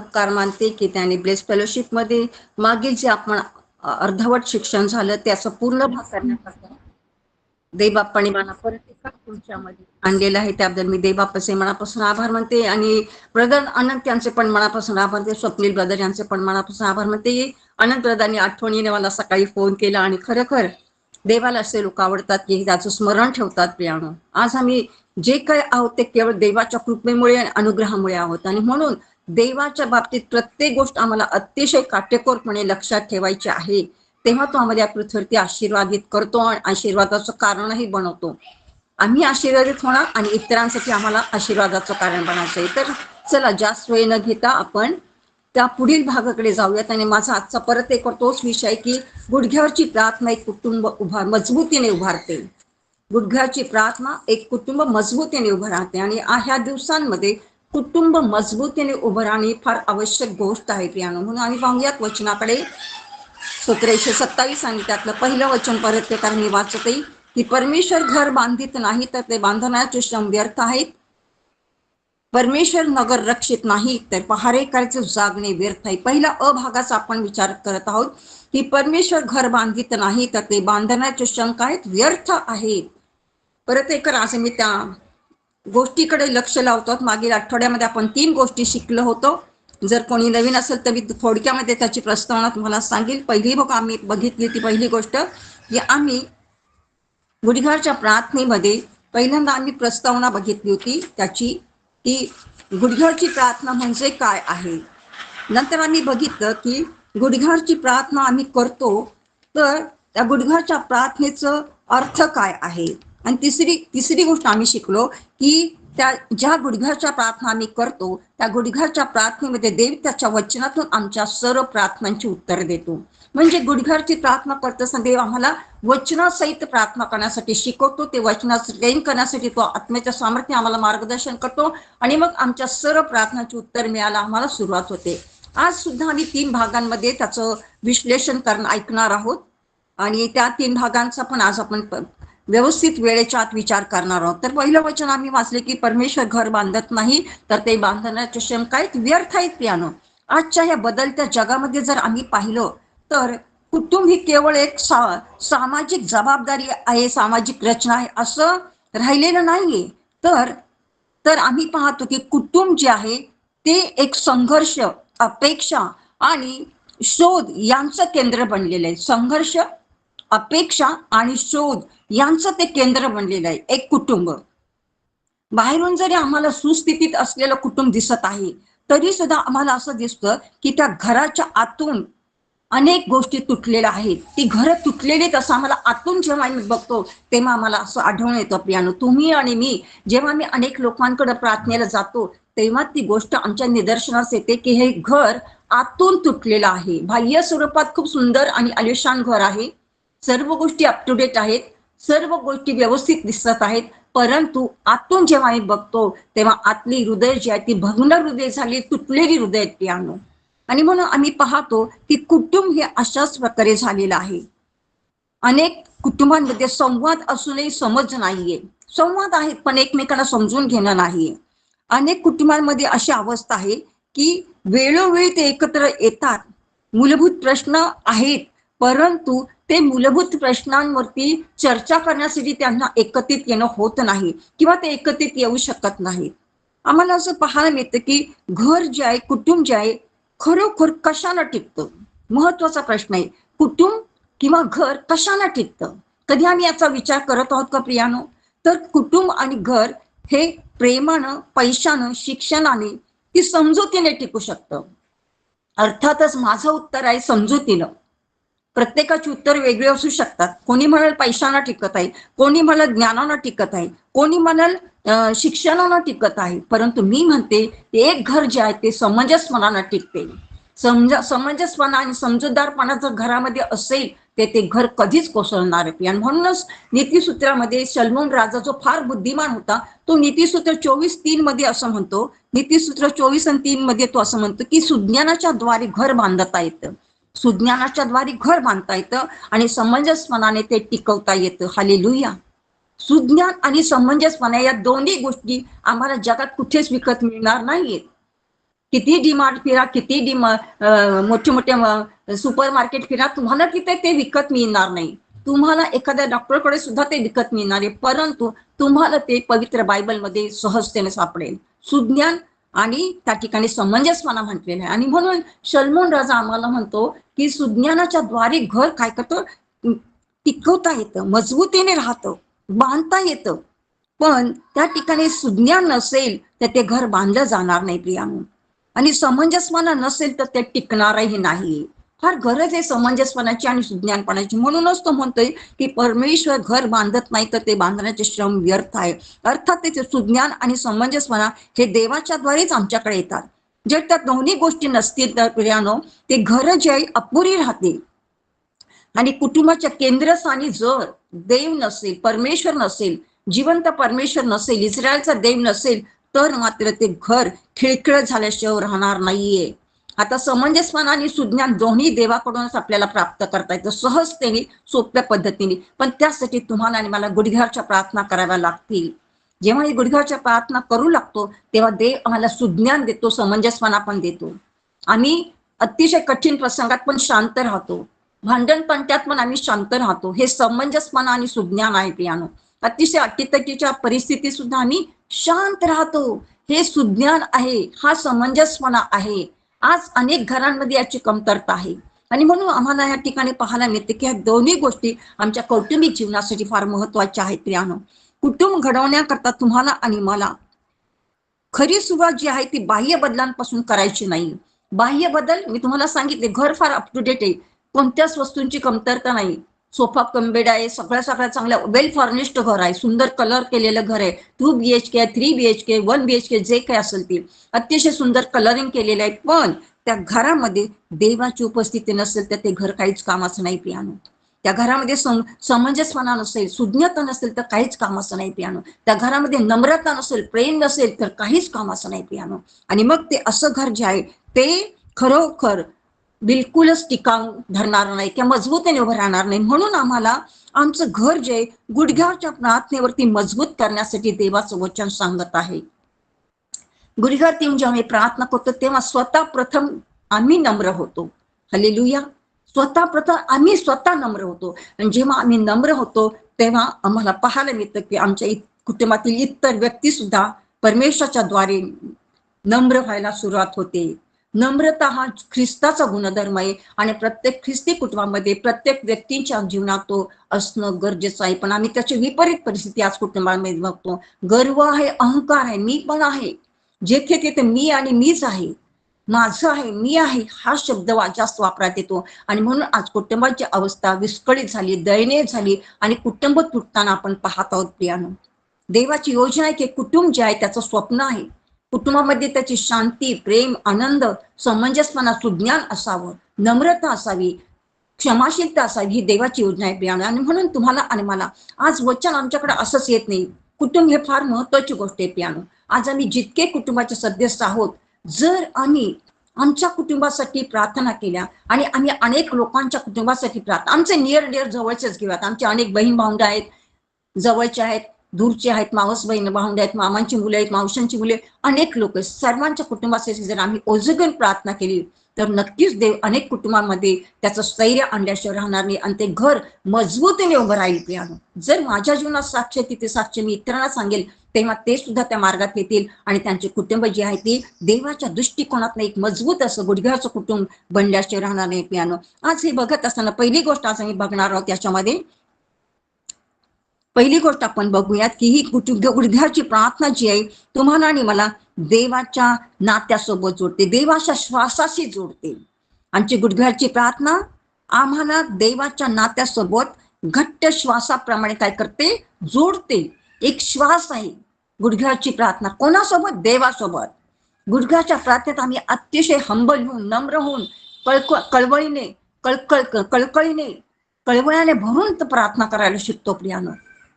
उपकार मानते की त्याने ब्लेस फेलोशिप मध्ये मागील जे आपण अर्धवट शिक्षण झालं त्याचं पूर्ण भाग करण्याकरता देवबाप्पांनी मला परत एका पुढच्यामध्ये आणलेलं आहे. त्याबद्दल मी देवबाप्पाचे मनापासून आभार मानते आणि ब्रदर अनंत यांचे पण मनापासून आभार मानते. स्वप्नील ब्रदर यांचे पण मनापासून आभार मानते. अनंत ब्रदरांनी आठवणीने मला सकाळी फोन केला आणि खरोखर देवाला असे लोक आवडतात की त्याचं स्मरण ठेवतात. प्रियानो, आज आम्ही जे काही आहोत ते केवळ देवाच्या कृपेमुळे आणि अनुग्रहामुळे आहोत आणि म्हणून देवाच्या बाबतीत प्रत्येक गोष्ट आम्हाला अतिशय काटेकोरपणे लक्षात ठेवायची आहे. तेव्हा तो आम्हाला या पृथ्वीवरती आशीर्वादित करतो आणि आशीर्वादाचं कारणही बनवतो. आम्ही आशीर्वादित होणार आणि इतरांसाठी आम्हाला आशीर्वादाचं कारण बनायचं आहे. तर चला जास्त वेळ न घेता आपण त्या पुढील भागाकडे जाऊयात. आणि माझा आजचा परत एक तोच विषय की गुडघ्यावरची प्रार्थना एक कुटुंब मजबूतीने उभारते. गुडघ्याची प्रार्थना एक कुटुंब मजबूतीने उभं राहते आणि ह्या दिवसांमध्ये कुटुंब मजबूतीने उभं राहणे फार आवश्यक गोष्ट आहे. प्रियानो, म्हणून आम्ही पाहूयात वचनाकडे. स्तोत्र 127 आणि त्यातलं पहिलं वचन परत कारण मी वाचते की परमेश्वर घर बांधित नाही तर ते बांधण्याचे श्रम व्यर्थ आहेत. परमेश्वर नगर रक्षित नाही तर पहारेकऱ्याचे जागणे व्यर्थ आहे. पहिला भागाचा आपण विचार करत आहोत की परमेश्वर घर बांधित नाही तर ते बांधण्याचे श्रम काय व्यर्थ आहेत. परत एक आज मी त्या गोष्टीकडे लक्ष लावतो. मागील आठवड्यामध्ये आपण 3 गोष्टी शिकलो होतो. जर कोणी नवीन असेल तर मी थोडक्यामध्ये त्याची प्रस्तावना तुम्हाला सांगेल. पहिली बघ आम्ही बघितली ती पहिली गोष्ट की आम्ही गुडघ्याच्या प्रार्थनेमध्ये पहिल्यांदा आम्ही प्रस्तावना बघितली होती त्याची की गुडघ्याची प्रार्थना म्हणजे काय आहे. नंतर आम्ही बघितलं की गुडघ्याची प्रार्थना आम्ही करतो तर त्या गुडघ्याच्या प्रार्थनेचं अर्थ काय आहे. आणि तिसरी गोष्ट आम्ही शिकलो की त्या ज्या गुडघ्याच्या प्रार्थना आम्ही करतो त्या गुडघ्याच्या प्रार्थनेमध्ये देव त्याच्या वचनातून आमच्या सर्व प्रार्थनांची उत्तर देतो. म्हणजे गुडघ्याची प्रार्थना करताना देव आम्हाला वचनासहित प्रार्थना करण्यासाठी शिकवतो. ते वचनाचं करण्यासाठी तो आत्म्याच्या सामर्थ्य आम्हाला मार्गदर्शन करतो आणि मग आमच्या सर्व प्रार्थनांचे उत्तर मिळायला आम्हाला सुरुवात होते. आज सुद्धा आम्ही 3 भागांमध्ये त्याचं विश्लेषण ऐकणार आहोत आणि त्या 3 भागांचा पण आज आपण व्यवस्थित वेळेच्या आत विचार करणार आहोत. तर पहिलं वचन आम्ही वाचले की परमेश्वर घर बांधत नाही तर ते बांधण्याचे श्रम काय व्यर्थ आहेत. प्रियानो, आजच्या या बदलत्या जगामध्ये जर आम्ही पाहिलं तर कुटुंब ही केवळ एक सामाजिक जबाबदारी आहे, सामाजिक रचना आहे असं राहिलेलं नाहीये. तर आम्ही पाहतो की कुटुंब जे आहे ते एक संघर्ष, अपेक्षा आणि शोध यांचं केंद्र बनलेलं आहे. संघर्ष, अपेक्षा आणि शोध यांचं ते केंद्र बनलेलं आहे एक कुटुंब. बाहेरून जरी आम्हाला सुस्थितीत असलेलं कुटुंब दिसत आहे तरी सुद्धा आम्हाला असं दिसतं की त्या घराच्या आतून अनेक गोष्टी तुटलेल्या आहेत. ती घरं तुटलेली असं आम्हाला आतून जेव्हा आम्ही बघतो तेव्हा आम्हाला असं आढळून येतं. प्रियानो, तुम्ही आणि मी जेव्हा मी अनेक लोकांकडे प्रार्थनेला जातो तेव्हा ती गोष्ट आमच्या निदर्शनास येते की हे घर आतून तुटलेलं आहे. बाह्य स्वरूपात खूप सुंदर आणि आलिशान घर आहे, सर्व गोष्टी अप टू डेट आहेत, सर्व गोष्टी व्यवस्थित दिसत आहेत, परंतु आतून जेव्हा आम्ही बघतो तेव्हा आतली हृदय जी आहे ती भग्न हृदय झाली, तुटलेली हृदय आहेत. प्रियानो, आणि म्हणून आम्ही पाहतो की कुटुंब हे अशाच प्रकारे झालेलं आहे. अनेक कुटुंबांमध्ये संवाद असूनही समज नाहीये. संवाद आहेत पण एकमेकांना समजून घेणं नाहीये. अनेक कुटुंबांमध्ये अशी अवस्था आहे की वेळोवेळी ते एकत्र येतात, मूलभूत प्रश्न आहेत, परंतु ते मूलभूत प्रश्नांवरती चर्चा करण्यासाठी त्यांना एकत्रित येणं होत नाही किंवा ते एकत्रित येऊ शकत नाहीत. आम्हाला असं पाहायला मिळतं की घर जे आहे, कुटुंब जे आहे, खरोखर कशाला टिकतं. महत्वाचा प्रश्न आहे, कुटुंब किंवा घर कशाला टिकतं. कधी आम्ही याचा विचार करत आहोत का प्रियानो. तर कुटुंब आणि घर हे प्रेमानं, पैशानं, शिक्षणाने ती समजुतीने टिकू शकतं. अर्थातच माझं उत्तर आहे समजुतीनं. प्रत्येकाची उत्तर वेगळी असू शकतात. कोणी म्हणाल पैशानं टिकत आहे, कोणी म्हणाल ज्ञानानं टिकत आहे, कोणी म्हणाल शिक्षणानं टिकत आहे, परंतु मी म्हणते एक घर जे आहे ते समंजसपणानं टिकते. समंजसपणा आणि समजूतदारपणा जर घरामध्ये असेल ते घर कधीच कोसळणार आहे. आणि म्हणूनच नीतिसूत्रामध्ये सलमोन राजा जो फार बुद्धिमान होता तो नीतिसूत्र 24:3 मध्ये असं म्हणतो, नीतिसूत्र 24:3 मध्ये तो असं म्हणतो की सुज्ञानाच्या द्वारे घर बांधता येतं, सुज्ञानाच्या द्वारे घर बांधता येतं आणि समंजसपणाने ते टिकवता येतं. हालेलुया. सुज्ञान आणि समंजसपणा या दोन्ही गोष्टी आम्हाला जगात कुठेच विकत मिळणार नाहीयेत. किती डीमार्ट फिरा, किती मोठे मोठे सुपर मार्केट फिरा, तुम्हाला तिथे ते विकत मिळणार नाही. तुम्हाला एखाद्या डॉक्टरकडे सुद्धा ते विकत मिळणार आहे, परंतु तुम्हाला ते पवित्र बायबलमध्ये सहजतेने सापडेल. सुज्ञान आणि त्या ठिकाणी समंजसपणा म्हटलेला आहे. आणि म्हणून शलोमोन राजा आम्हाला म्हणतो की सुज्ञानाच्या द्वारे घर काय करतं, टिकवता येतं, मजबूतीने राहतं, बांधता येतं. पण त्या ठिकाणी सुज्ञान नसेल तर ते घर बांधलं जाणार नाही प्रियानो. आणि समंजसपणा नसेल तर ते टिकणारही नाही. फार गरज आहे समंजसपणाची आणि सुज्ञानपणाची. म्हणूनच तो म्हणतोय की परमेश्वर घर बांधत नाही तर ते बांधण्याचे श्रम व्यर्थ आहे. अर्थात त्याचे सुज्ञान आणि समंजसपणा हे देवाच्या द्वारेच आमच्याकडे येतात. जर त्या दोन्ही गोष्टी नसतील तर प्रियानो, ते घर जे आहे अपुरी राहते. आणि कुटुंबाच्या केंद्रस्थानी जर देव नसेल, परमेश्वर नसेल, जिवंत परमेश्वर नसेल, इस्रायलचा देव नसेल, तर मात्र ते घर खिळखिळ झाल्याशिवाय राहणार नाहीये. आता समंजसपणा आणि सुज्ञान दोन्ही देवाकडूनच आपल्याला प्राप्त करता येतं, सहजतेने, सोप्या पद्धतीने. पण त्यासाठी तुम्हाला आणि मला गुडघ्याच्या प्रार्थना कराव्या लागतील. जेव्हा ही गुडघ्याच्या प्रार्थना करू लागतो तेव्हा देव आम्हाला सुज्ञान देतो, समंजसपणा पण देतो. आम्ही अतिशय कठीण प्रसंगात पण शांत राहतो, भांडण पंट्यात पण आम्ही शांत राहतो. हे समंजसपणा आणि सुज्ञान आहे प्रियानो. अतिशय अटीतटीच्या परिस्थितीत सुद्धा आम्ही शांत राहतो. हे सुज्ञान आहे, हा समंजसपणा आहे. आज अनेक घरांमध्ये याची कमतरता आहे. आणि म्हणून आम्हाला या ठिकाणी पाहायला मिळते की ह्या दोन्ही गोष्टी आमच्या कौटुंबिक जीवनासाठी फार महत्वाच्या आहेत प्रियानो. कुटुंब घडवण्याकरता तुम्हाला आणि मला खरी सुरुवात जी आहे ती बाह्य बदलांपासून करायची नाही. बाह्य बदल मी तुम्हाला सांगितले, घर फार अप टू डेट आहे, कोणत्याच वस्तूंची कमतरता नाही. सोफा कम बेड आहे, सगळ्या सगळ्या चांगल्या वेल फर्निश्ड घर आहे, सुंदर कलर केलेलं घर आहे. 2 BHK, 3 BHK, 1 BHK जे काही असेल ते अतिशय सुंदर कलरिंग केलेलं आहे. पण त्या घरामध्ये देवाची उपस्थिती नसेल तर ते घर काहीच कामाचं नाही प्रियानो. त्या घरामध्ये समंजसपणा नसेल, सुज्ञता नसेल तर काहीच कामाचं नाही प्रियानो. त्या घरामध्ये नम्रता नसेल, प्रेम नसेल तर काहीच कामाचं नाही प्रियानो. आणि मग ते असं घर जे आहे ते खरोखर बिलकुलच टिकाऊ धरणार नाही किंवा मजबूतीने उभं राहणार नाही. म्हणून आम्हाला आमचं घर जे गुडघ्याच्या प्रार्थनेवरती मजबूत करण्यासाठी देवाचं वचन सांगत आहे. गुडघ्यावरती जेव्हा आम्ही प्रार्थना करतो तेव्हा स्वतः प्रथम आम्ही नम्र होतो. हालेलुया. स्वतः प्रथम आम्ही स्वतः नम्र होतो. आणि जेव्हा आम्ही नम्र होतो तेव्हा आम्हाला पाहायला मिळतं की आमच्या कुटुंबातील इतर व्यक्ती सुद्धा परमेश्वराच्या द्वारे नम्र व्हायला सुरुवात होते. नम्रता हा ख्रिस्ताचा गुणधर्म आहे आणि प्रत्येक ख्रिस्ती कुटुंबामध्ये प्रत्येक व्यक्तीच्या जीवनात तो असणं गरजेचं आहे. पण आम्ही त्याची विपरीत परिस्थिती आज कुटुंबामध्ये बघतो. गर्व आहे, अहंकार आहे, मी पण आहे, जेथे तिथे मी आणि मीच आहे, माझं आहे, मी आहे, हा शब्द जास्त वापरात येतो. आणि म्हणून आज कुटुंबाची अवस्था विस्कळीत झाली, दयनीय झाली आणि कुटुंब तुटताना आपण पाहत आहोत प्रियानो. देवाची योजना आहे की कुटुंब जे आहे त्याचं स्वप्न आहे. कुटुंबामध्ये त्याची शांती, प्रेम, आनंद, समंजसपणा, सुज्ञान असावं, नम्रता असावी, क्षमाशीलता असावी, ही देवाची योजना आहे प्रियानो. आणि म्हणून तुम्हाला आणि मला आज वचन आमच्याकडे असंच येत नाही. कुटुंब हे फार महत्वाची गोष्ट आहे प्रियानो. आज आम्ही जितके कुटुंबाचे सदस्य आहोत, जर आम्ही आमच्या कुटुंबासाठी प्रार्थना केल्या आणि आम्ही अनेक लोकांच्या कुटुंबासाठी प्रार्थना, आमचे नियर डिअर जवळचेच घेऊयात, आमचे अनेक बहीण भावंड आहेत, जवळचे आहेत, दूरचे आहेत, मावस बहीण भावंड आहेत, मामांची मुलं आहेत, मावशांची मुले, अनेक लोक आहेत. सर्वांच्या कुटुंबासाठी जर आम्ही ओझगून प्रार्थना केली तर नक्कीच देव अनेक कुटुंबांमध्ये त्याचं स्थैर्य आणल्याशिवाय राहणार नाही आणि ते घर मजबूतीने उभं राहील प्रियानो. जर माझ्या जीवनात साक्ष तिथे साक्ष मी इतरांना सांगेल तेव्हा ते सुद्धा त्या मार्गात येतील आणि त्यांचे कुटुंब जे आहे ते देवाच्या दृष्टिकोनातनं एक मजबूत असं गुडघ्याचं कुटुंब बनल्याशिवाय राहणार नाही प्रियानो. आज हे बघत असताना पहिली गोष्ट आज आम्ही बघणार आहोत. याच्यामध्ये पहिली गोष्ट आपण बघूयात की ही गुडघ्याची प्रार्थना जी आहे तुम्हाला आणि मला देवाच्या नात्यासोबत जोडते, देवाच्या श्वासाशी जोडते. आमची गुडघ्याची प्रार्थना आम्हाला देवाच्या नात्यासोबत घट्ट श्वासाप्रमाणे काय करते, जोडते. एक श्वास आहे गुडघ्याची प्रार्थना. कोणासोबत? देवासोबत. गुडघ्याच्या प्रार्थनेत आम्ही अतिशय हंबल होऊन, नम्र होऊन, कळवळीने, कळकळीने, कळवळ्याने भरून प्रार्थना करायला शिकतो प्रियानो.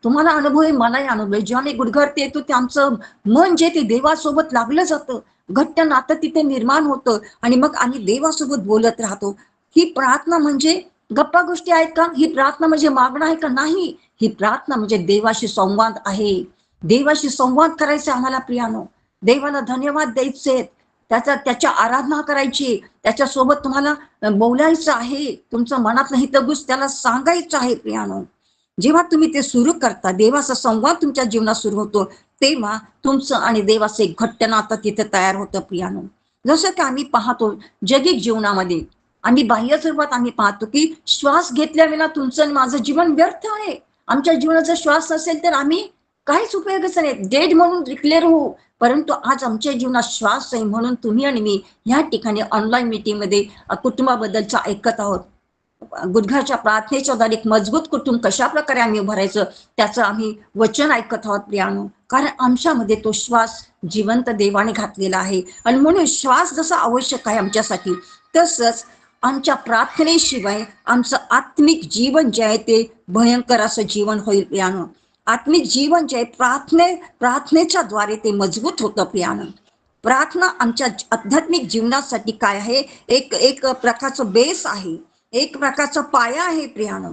तुम्हाला अनुभव आहे, मलाही अनुभव आहे. जेव्हा मी गुडघ्यावरती येतो ते आमचं मन जे ते देवासोबत लागलं जातं, घट्ट नातं तिथे निर्माण होतं आणि मग आम्ही देवासोबत बोलत राहतो. ही प्रार्थना म्हणजे गप्पा गोष्टी आहेत का? ही प्रार्थना म्हणजे मागणं आहे का? नाही. ही प्रार्थना म्हणजे देवाशी संवाद आहे. देवाशी संवाद करायचा आम्हाला प्रियानो. देवाला धन्यवाद द्यायचे, त्याच्या आराधना करायची, त्याच्यासोबत तुम्हाला बोलायचं आहे, तुमचं मनात हितगुज त्याला सांगायचं आहे प्रियानो. जेव्हा तुम्ही ते सुरू करता, देवाचा संवाद तुमच्या जीवनात सुरू होतो, तेव्हा तुमचं आणि देवाचं एक घट्ट नातं तिथे तयार होतं प्रियानो. जसं की आम्ही पाहतो जगिक जीवनामध्ये, आम्ही बाह्य स्वरूपात आम्ही पाहतो की श्वास घेतल्या विना तुमचं आणि माझं जीवन व्यर्थ आहे. आमच्या जीवनात जर श्वास नसेल तर आम्ही काहीच उपयोगच नाही, डेड म्हणून डिक्लेअर होऊ. परंतु आज आमच्या जीवनात श्वास आहे म्हणून तुम्ही आणि मी ह्या ठिकाणी ऑनलाईन मीटिंग मध्ये कुटुंबाबद्दलचं ऐकत आहोत. गुडघ्याच्या प्रार्थनेच्या द्वारे एक मजबूत कुटुंब कशा प्रकारे आम्ही उभारायचं त्याचं आम्ही वचन ऐकत आहोत प्रियानो. कारण आमच्यामध्ये तो श्वास जिवंत देवाने घातलेला आहे आणि म्हणून श्वास जसा आवश्यक आहे आमच्यासाठी, तसंच आमच्या प्रार्थनेशिवाय आमचं आत्मिक जीवन जे आहे ते भयंकर असं जीवन होईल प्रियानो. आत्मिक जीवन जे प्रार्थनेच्या द्वारे ते मजबूत होतं प्रियानो. प्रार्थना आमच्या आध्यात्मिक जीवनासाठी काय आहे, एक एक प्रकारचं बेस आहे, एक प्रकारचा पाया आहे प्रियानो.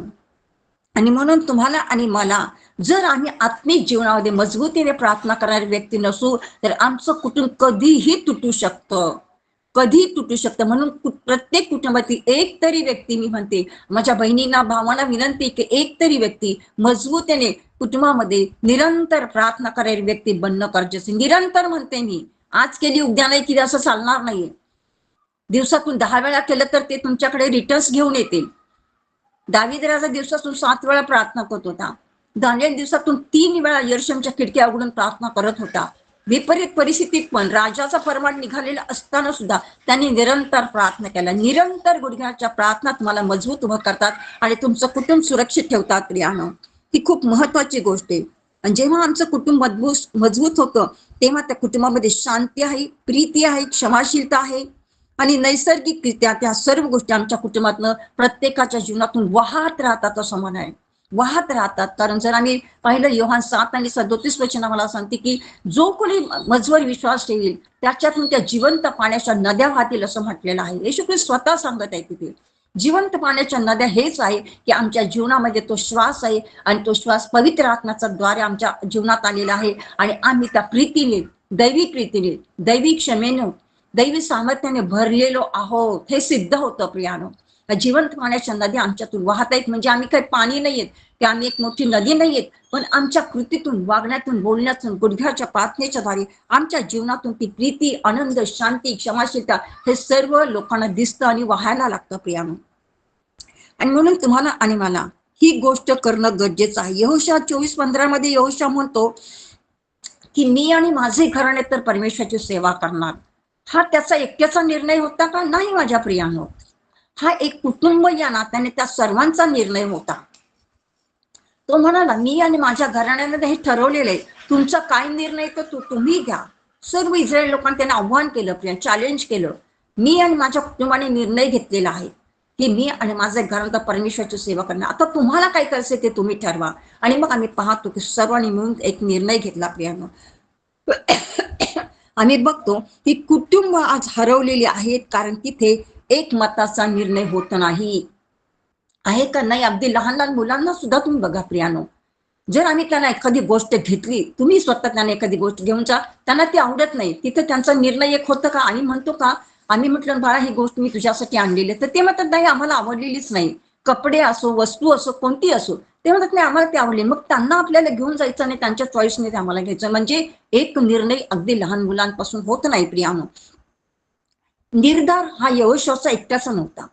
आणि म्हणून तुम्हाला आणि मला, जर आम्ही आत्मिक जीवनामध्ये मजबूतीने प्रार्थना करणारी व्यक्ती नसू तर आमचं कुटुंब कधीही तुटू शकतं, कधी तुटू शकतं. म्हणून प्रत्येक कुटुंबातील एक तरी व्यक्ती, मी म्हणते माझ्या बहिणींना भावांना विनंती की एक तरी व्यक्ती मजबूतीने कुटुंबामध्ये निरंतर प्रार्थना करणारी व्यक्ती बनणं गरजेचं. निरंतर म्हणते मी, आज केली उद्या नाही केली असं चालणार नाहीये. दिवसातून 10 वेळा केलं तर ते तुमच्याकडे रिटर्न्स घेऊन येतील. दावीद राजा दिवसातून 7 वेळा प्रार्थना करत होता. दानिएल दिवसातून 3 वेळा यरूशलेमच्या खिडक्या उघडून प्रार्थना करत होता. विपरीत परिस्थितीत पण राजाचा फरमान निघालेला असताना सुद्धा त्यांनी निरंतर प्रार्थना केला. निरंतर गुडघ्याच्या प्रार्थना तुम्हाला मजबूत उभं करतात आणि तुमचं कुटुंब सुरक्षित ठेवतात प्रियानो. ही खूप महत्वाची गोष्ट आहे. आणि जेव्हा आमचं कुटुंब मजबूत होतं तेव्हा त्या कुटुंबामध्ये शांती आहे, प्रीती आहे, क्षमाशीलता आहे आणि नैसर्गिकरित्या त्या सर्व गोष्टी आमच्या कुटुंबातनं प्रत्येकाच्या जीवनातून वाहत राहतात असं म्हण आहे, वाहत राहतात. कारण जर आम्ही पाहिलं योहान 7 आणि 37 वचन आम्हाला सांगते की जो कोणी मजवर विश्वास ठेवील त्याच्यातून त्या जिवंत पाण्याच्या नद्या वाहतील असं म्हटलेलं आहे. येशू ख्रिस्त स्वतः सांगत आहे तिथे जिवंत पाण्याच्या नद्या हेच आहे की आमच्या जीवनामध्ये तो श्वास आहे आणि तो श्वास पवित्र आत्म्याच्या द्वारे आमच्या जीवनात आलेला आहे आणि आम्ही त्या प्रीतीने, दैवी क्षमेनं, दैवी सामर्थ्याने भरलेलो आहोत हे सिद्ध होतं प्रियानो. जिवंत पाण्याच्या नद्या आमच्यातून वाहत आहेत. म्हणजे आम्ही काही पाणी नाहीयेत की आम्ही एक मोठी नदी नाहीयेत, पण आमच्या कृतीतून, वागण्यातून, बोलण्यातून, गुडघ्याच्या प्रार्थनेच्या द्वारे आमच्या जीवनातून ती प्रीती, आनंद, शांती, क्षमाशीलता हे सर्व लोकांना दिसतं आणि वाहायला लागतं प्रियानो. आणि म्हणून तुम्हाला आणि मला ही गोष्ट करणं गरजेचं आहे. यहोशा 24:15 मध्ये यहोशा म्हणतो की मी आणि माझे घराणे तर परमेश्वराची सेवा करणार. हा त्याचा एकट्याचा निर्णय होता का? नाही माझ्या प्रियानो, हा एक कुटुंब या नात्याने त्या सर्वांचा निर्णय होता. तो म्हणाला मी आणि माझ्या घराण्याने हे ठरवलेलं आहे, तुमचा काय निर्णय तर तुम्ही घ्या. सर्व इस्रायल लोकांनी त्यांना आव्हान केलं, प्रिया चॅलेंज केलं. मी आणि माझ्या कुटुंबाने निर्णय घेतलेला आहे की मी आणि माझ्या घरात परमेश्वराची सेवा करणार. आता तुम्हाला काय करायचं ते तुम्ही ठरवा. आणि मग आम्ही पाहतो की सर्वांनी मिळून एक निर्णय घेतला प्रियानो. आम्ही बघतो की कुटुंब आज हरवलेली आहेत कारण तिथे एक मताचा निर्णय होत नाही. आहे का नाही? अगदी लहान लहान मुलांना सुद्धा तुम्ही बघा प्रियानो, जर आम्ही त्यांना एखादी गोष्ट घेतली, तुम्ही स्वतः त्यांना एखादी गोष्ट घेऊन जा, त्यांना ती आवडत नाही, तिथे त्यांचा निर्णय एक होतं का? आम्ही म्हणतो का आम्ही म्हटलं बाळा ही गोष्ट मी तुझ्यासाठी आणलेली, तर ते म्हणतात नाही आम्हाला आवडलेलीच नाही. कपडे असो, वस्तू असो, कोणती असो, ते म्हणतात नाही आम्हाला ते आवडले. मग त्यांना आपल्याला घेऊन जायचं आणि त्यांच्या चॉईसने ते आम्हाला घ्यायचं. म्हणजे एक निर्णय अगदी लहान मुलांपासून होत नाही प्रियानो. निर्धार हा यहोशाचा एकट्याचा नव्हता.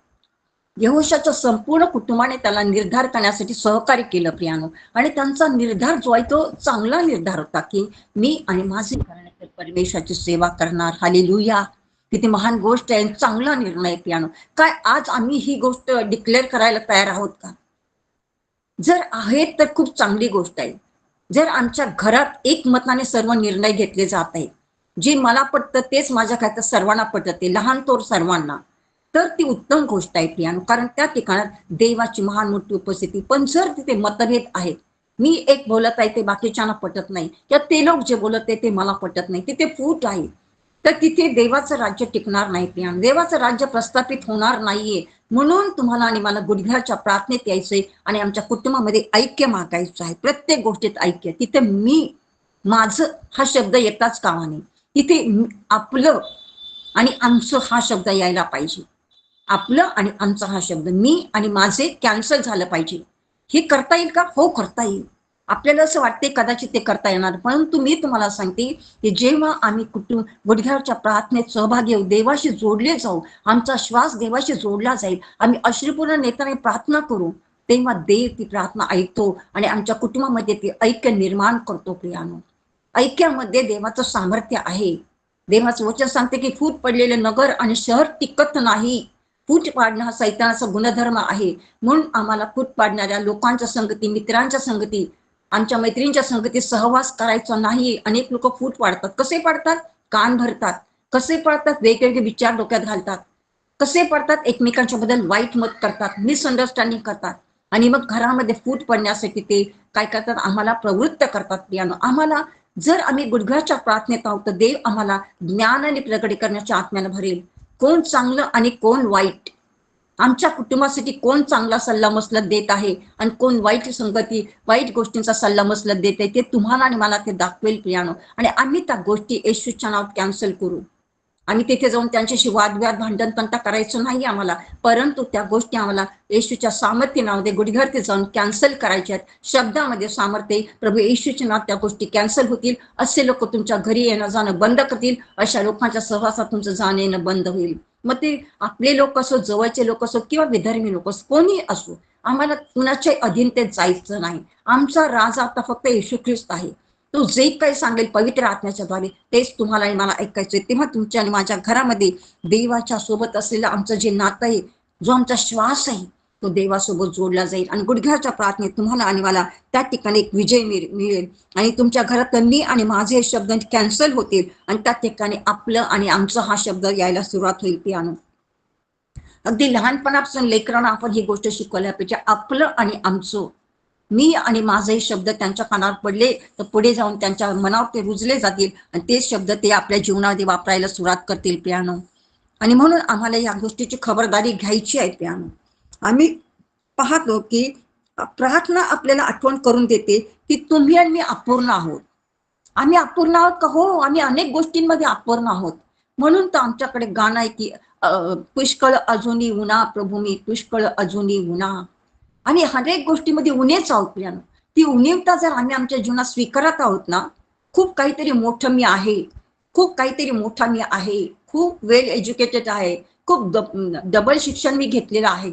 यहोशाच्या संपूर्ण कुटुंबाने त्याला निर्धार करण्यासाठी सहकार्य केलं प्रियानो. आणि त्यांचा निर्धार जो आहे तो चांगला निर्धार होता की मी आणि माझे घराणे परमेश्वराची सेवा करणार. हालेलुया, किती महान गोष्ट आहे, चांगला निर्णय प्रियानो. काय आज आम्ही ही गोष्ट डिक्लेअर करायला तयार आहोत का? जर आहेत तर खूप चांगली गोष्ट आहे. जर आमच्या घरात एक मताने सर्व निर्णय घेतले जात आहेत, जे मला पटतं तेच माझ्या खात्यात सर्वांना पटते, लहान थोर सर्वांना, तर ती उत्तम गोष्ट आहे प्रियानो. कारण त्या ठिकाणात देवाची महान मोठी उपस्थिती. पण जर तिथे मतभेद आहेत, मी एक बोलत आहे ते बाकीच्यांना पटत नाही, किंवा ते लोक जे बोलत आहे ते मला पटत नाही, तिथे फूट आहे, तर तिथे देवाचं राज्य टिकणार नाही प्रियानो. देवाचं राज्य प्रस्थापित होणार नाहीये. म्हणून तुम्हाला आणि मला गुडघ्याच्या प्रार्थनेत यायचंय आणि आमच्या कुटुंबामध्ये ऐक्य मागायचं आहे. प्रत्येक गोष्टीत ऐक्य. तिथे मी, माझं हा शब्द येताच कामा नये. तिथे आपलं आणि आमचं हा शब्द यायला पाहिजे. आपलं आणि आमचा हा शब्द, मी आणि माझे कॅन्सल झालं पाहिजे. हे करता येईल का? हो, करता येईल. आपल्याला असं वाटते कदाचित ते करता येणार, परंतु मी तुम्हाला सांगते की जेव्हा आम्ही गुडघ्यावरच्या प्रार्थनेत सहभागी होऊ, देवाशी जोडले जाऊ, आमचा श्वास देवाशी जोडला जाईल, आम्ही अश्रुपूर्ण नेत्राने प्रार्थना करू, तेव्हा देव ती प्रार्थना ऐकतो आणि आमच्या कुटुंबामध्ये ते ऐक्य निर्माण करतो. प्रियानो, ऐक्यामध्ये देवाचं सामर्थ्य आहे. देवाचं वचन सांगते की फूट पडलेले नगर आणि शहर टिकत नाही. फूट पाडणं हा सैतानाचा गुणधर्म आहे. म्हणून आम्हाला फूट पाडणाऱ्या लोकांच्या संगती, मित्रांच्या संगती, आमच्या मैत्रिणींच्या संगतीत सहवास करायचा नाही. अनेक लोक फूट पाडतात. कसे पाडतात? कान भरतात. कसे पाडतात? वेगवेगळे विचार डोक्यात घालतात. कसे पडतात? एकमेकांच्या बद्दल वाईट मत करतात, मिसअंडरस्टँडिंग करतात आणि मग घरामध्ये फूट पडण्यासाठी ते काय करतात? आम्हाला प्रवृत्त करतात. प्रियानो, आम्हाला जर आम्ही गुडघ्याच्या प्रार्थनेत आहोत तर देव आम्हाला ज्ञानाने प्रगटीकरणाच्या आत्म्याने भरेल. कोण चांगलं आणि कोण वाईट, आमच्या कुटुंबासाठी कोण चांगला सल्ला मसलत देत आहे आणि कोण वाईट संगती, वाईट गोष्टींचा सल्ला मसलत देत आहे, ते तुम्हाला आणि मला ते दाखवेल. प्रियानो, आणि आम्ही त्या गोष्टी येशूच्या नावात कॅन्सल करू. आम्ही तिथे जाऊन त्यांच्याशी वादविवाद, भांडण तंटा करायचं नाही आम्हाला, परंतु त्या गोष्टी आम्हाला येशूच्या सामर्थ्य नावामध्ये गुडघ्यावरती जाऊन कॅन्सल करायच्या आहेत. शब्दामध्ये सामर्थ्य, प्रभू येशूच्या नावात त्या गोष्टी कॅन्सल होतील. असे लोक तुमच्या घरी येणं जाणं बंद करतील. अशा लोकांच्या सहवासात तुमचं जाणं येणं बंद होईल. मग ते आपले लोक असो, जवळचे लोक असो किंवा विधर्मी लोक असो, कोणी असो, आम्हाला कुणाच्या अधीनतेत जायचं नाही. आमचा राजा आता फक्त येशू ख्रिस्त आहे. तो जे काही सांगेल पवित्र आत्म्याच्या द्वारे तेच तुम्हाला आणि मला ऐकायचंय. तेव्हा तुमच्या आणि माझ्या घरामध्ये देवाच्या सोबत असलेलं आमचं जे नातं आहे, जो आमचा श्वास आहे, तो देवासोबत जोडला जाईल आणि गुडघ्याच्या प्रार्थनेत तुम्हाला आणि मला त्या ठिकाणी एक विजय मिळेल आणि तुमच्या घरात मी आणि माझे शब्द कॅन्सल होतील आणि त्या ठिकाणी आपलं आणि आमचं हा शब्द यायला सुरुवात होईल. पियानो, अगदी लहानपणापासून लेकरांना आपण ही गोष्ट शिकवल्या पाहिजे. आपलं आणि आमचं, मी आणि माझे शब्द त्यांच्या कानावर पडले तर पुढे जाऊन त्यांच्या मनावर ते रुजले जातील आणि तेच शब्द ते आपल्या जीवनामध्ये वापरायला सुरुवात करतील. पियानो, आणि म्हणून आम्हाला या गोष्टीची खबरदारी घ्यायची आहे. पियानो, आम्ही पाहतो की प्रार्थना आपल्याला आठवण करून देते की तुम्ही आणि मी अपूर्ण आहोत. आम्ही अपूर्ण आहोत का? हो, आम्ही अनेक गोष्टींमध्ये अपूर्ण आहोत. म्हणून तर आमच्याकडे गाणं आहे की पुष्कळ अजूनही उन्हा प्रभू मी, पुष्कळ अजूनही उन्हा. आम्ही हरेक गोष्टीमध्ये उणेच आहोत. प्रियानो, ती उणीवता जर आम्ही आमच्या जीवनात स्वीकारत आहोत ना, खूप काहीतरी मोठं मी आहे, खूप काहीतरी मोठा मी आहे, खूप वेल एज्युकेटेड आहे, खूप डबल शिक्षण मी घेतलेलं आहे,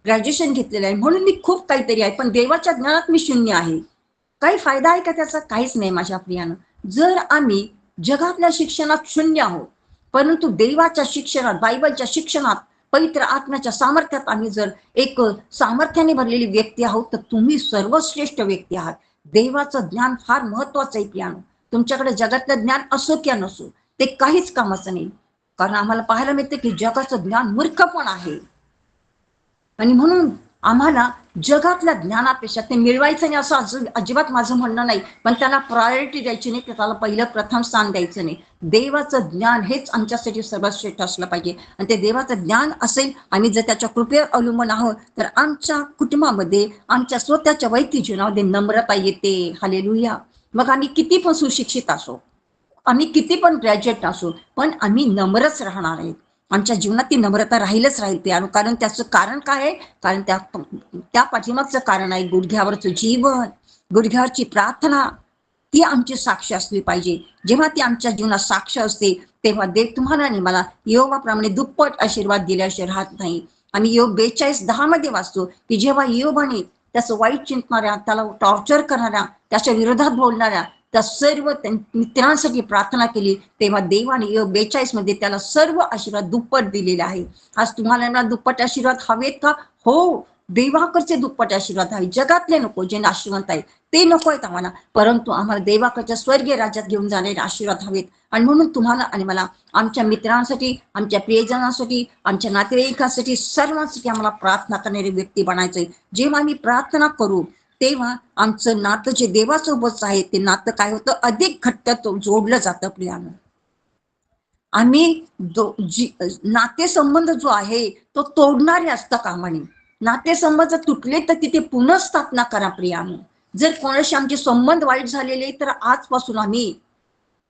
ग्रॅज्युएशन घेतलेलं आहे, म्हणून मी खूप काहीतरी आहे, पण देवाच्या ज्ञानात मी शून्य आहे. काही फायदा आहे का त्याचा? काहीच नाही माझ्या प्रियानं. जर आम्ही जगातल्या शिक्षणात शून्य आहोत, परंतु देवाच्या शिक्षणात, बायबलच्या शिक्षणात, पवित्र आत्म्याच्या सामर्थ्यात आम्ही जर एक सामर्थ्याने भरलेली व्यक्ती आहोत, तर तुम्ही सर्वश्रेष्ठ व्यक्ती आहात. देवाचं ज्ञान फार महत्वाचं आहे. प्रियानो, तुमच्याकडे जगातलं ज्ञान असो किंवा नसो, ते काहीच कामाचं नाही. कारण आम्हाला पाहायला मिळते की जगाचं ज्ञान मूर्खपण आहे आणि म्हणून आम्हाला जगातल्या ज्ञानापेक्षा ते मिळवायचं नाही असं अजिबात माझं म्हणणं नाही, पण त्याला प्रायोरिटी द्यायची नाही, त्याला पहिलं प्रथम स्थान द्यायचं नाही. देवाचं ज्ञान हेच आमच्यासाठी सर्वश्रेष्ठ असलं पाहिजे आणि ते देवाचं ज्ञान असेल, आम्ही जर त्याच्या कृपेवर अवलंबून आहोत, तर आमच्या कुटुंबामध्ये, आमच्या स्वतःच्या वैयक्तिक जीवनामध्ये नम्रता येते. हालेलुया. मग आम्ही किती पण सुशिक्षित असो, आम्ही किती पण ग्रॅज्युएट असो, पण आम्ही नम्रच राहणार आहेत. आमच्या जीवनात ती नम्रता राहीलच राहील. प्रियानो, कारण त्याचं कारण काय आहे? कारण त्या पाठीमागचं कारण आहे गुडघ्यावरचं जीवन, गुडघ्यावरची प्रार्थना. ती आमची साक्ष असली पाहिजे. जेव्हा ती आमच्या जीवनात साक्ष असते, तेव्हा देव तुम्हाला आणि मला योबाप्रमाणे दुप्पट आशीर्वाद दिल्याशिवाय राहत नाही. आम्ही योग 42:10 मध्ये वाचतो की जेव्हा योबाने त्याचं वाईट चिंतणाऱ्या, त्याला टॉर्चर करणाऱ्या, त्याच्या विरोधात बोलणाऱ्या त्या सर्व मित्रांसाठी प्रार्थना केली, तेव्हा देवाने योग 42 मध्ये त्याला सर्व आशीर्वाद दुप्पट दिलेले आहे. आज तुम्हाला दुप्पट आशीर्वाद हवेत का? हो, देवाकडचे दुप्पट आशीर्वाद आहे. जगातले नको, जे नाशिवंत आहे ते नको आहेत आम्हाला, परंतु आम्हाला देवाकडच्या स्वर्गीय राज्यात घेऊन जाणारे आशीर्वाद हवेत. आणि म्हणून तुम्हाला आणि मला आमच्या मित्रांसाठी, आमच्या प्रियजनांसाठी, आमच्या नातेवाईकांसाठी, सर्वांसाठी आम्हाला प्रार्थना करणारी व्यक्ती बनायचंय. जेव्हा आम्ही प्रार्थना करू तेव्हा आमचं नातं जे देवासोबत आहे ते नातं काय होतं? अधिक घट्ट जोडलं जातं. प्रियानो, आम्ही नातेसंबंध जो आहे तो तोडणारे असतं कामा नये. नातेसंबंध तुटले तर तिथे पुनर्स्थापना करा. प्रियानो, जर कोणाशी आमचे संबंध वाईट झालेले तर आजपासून आम्ही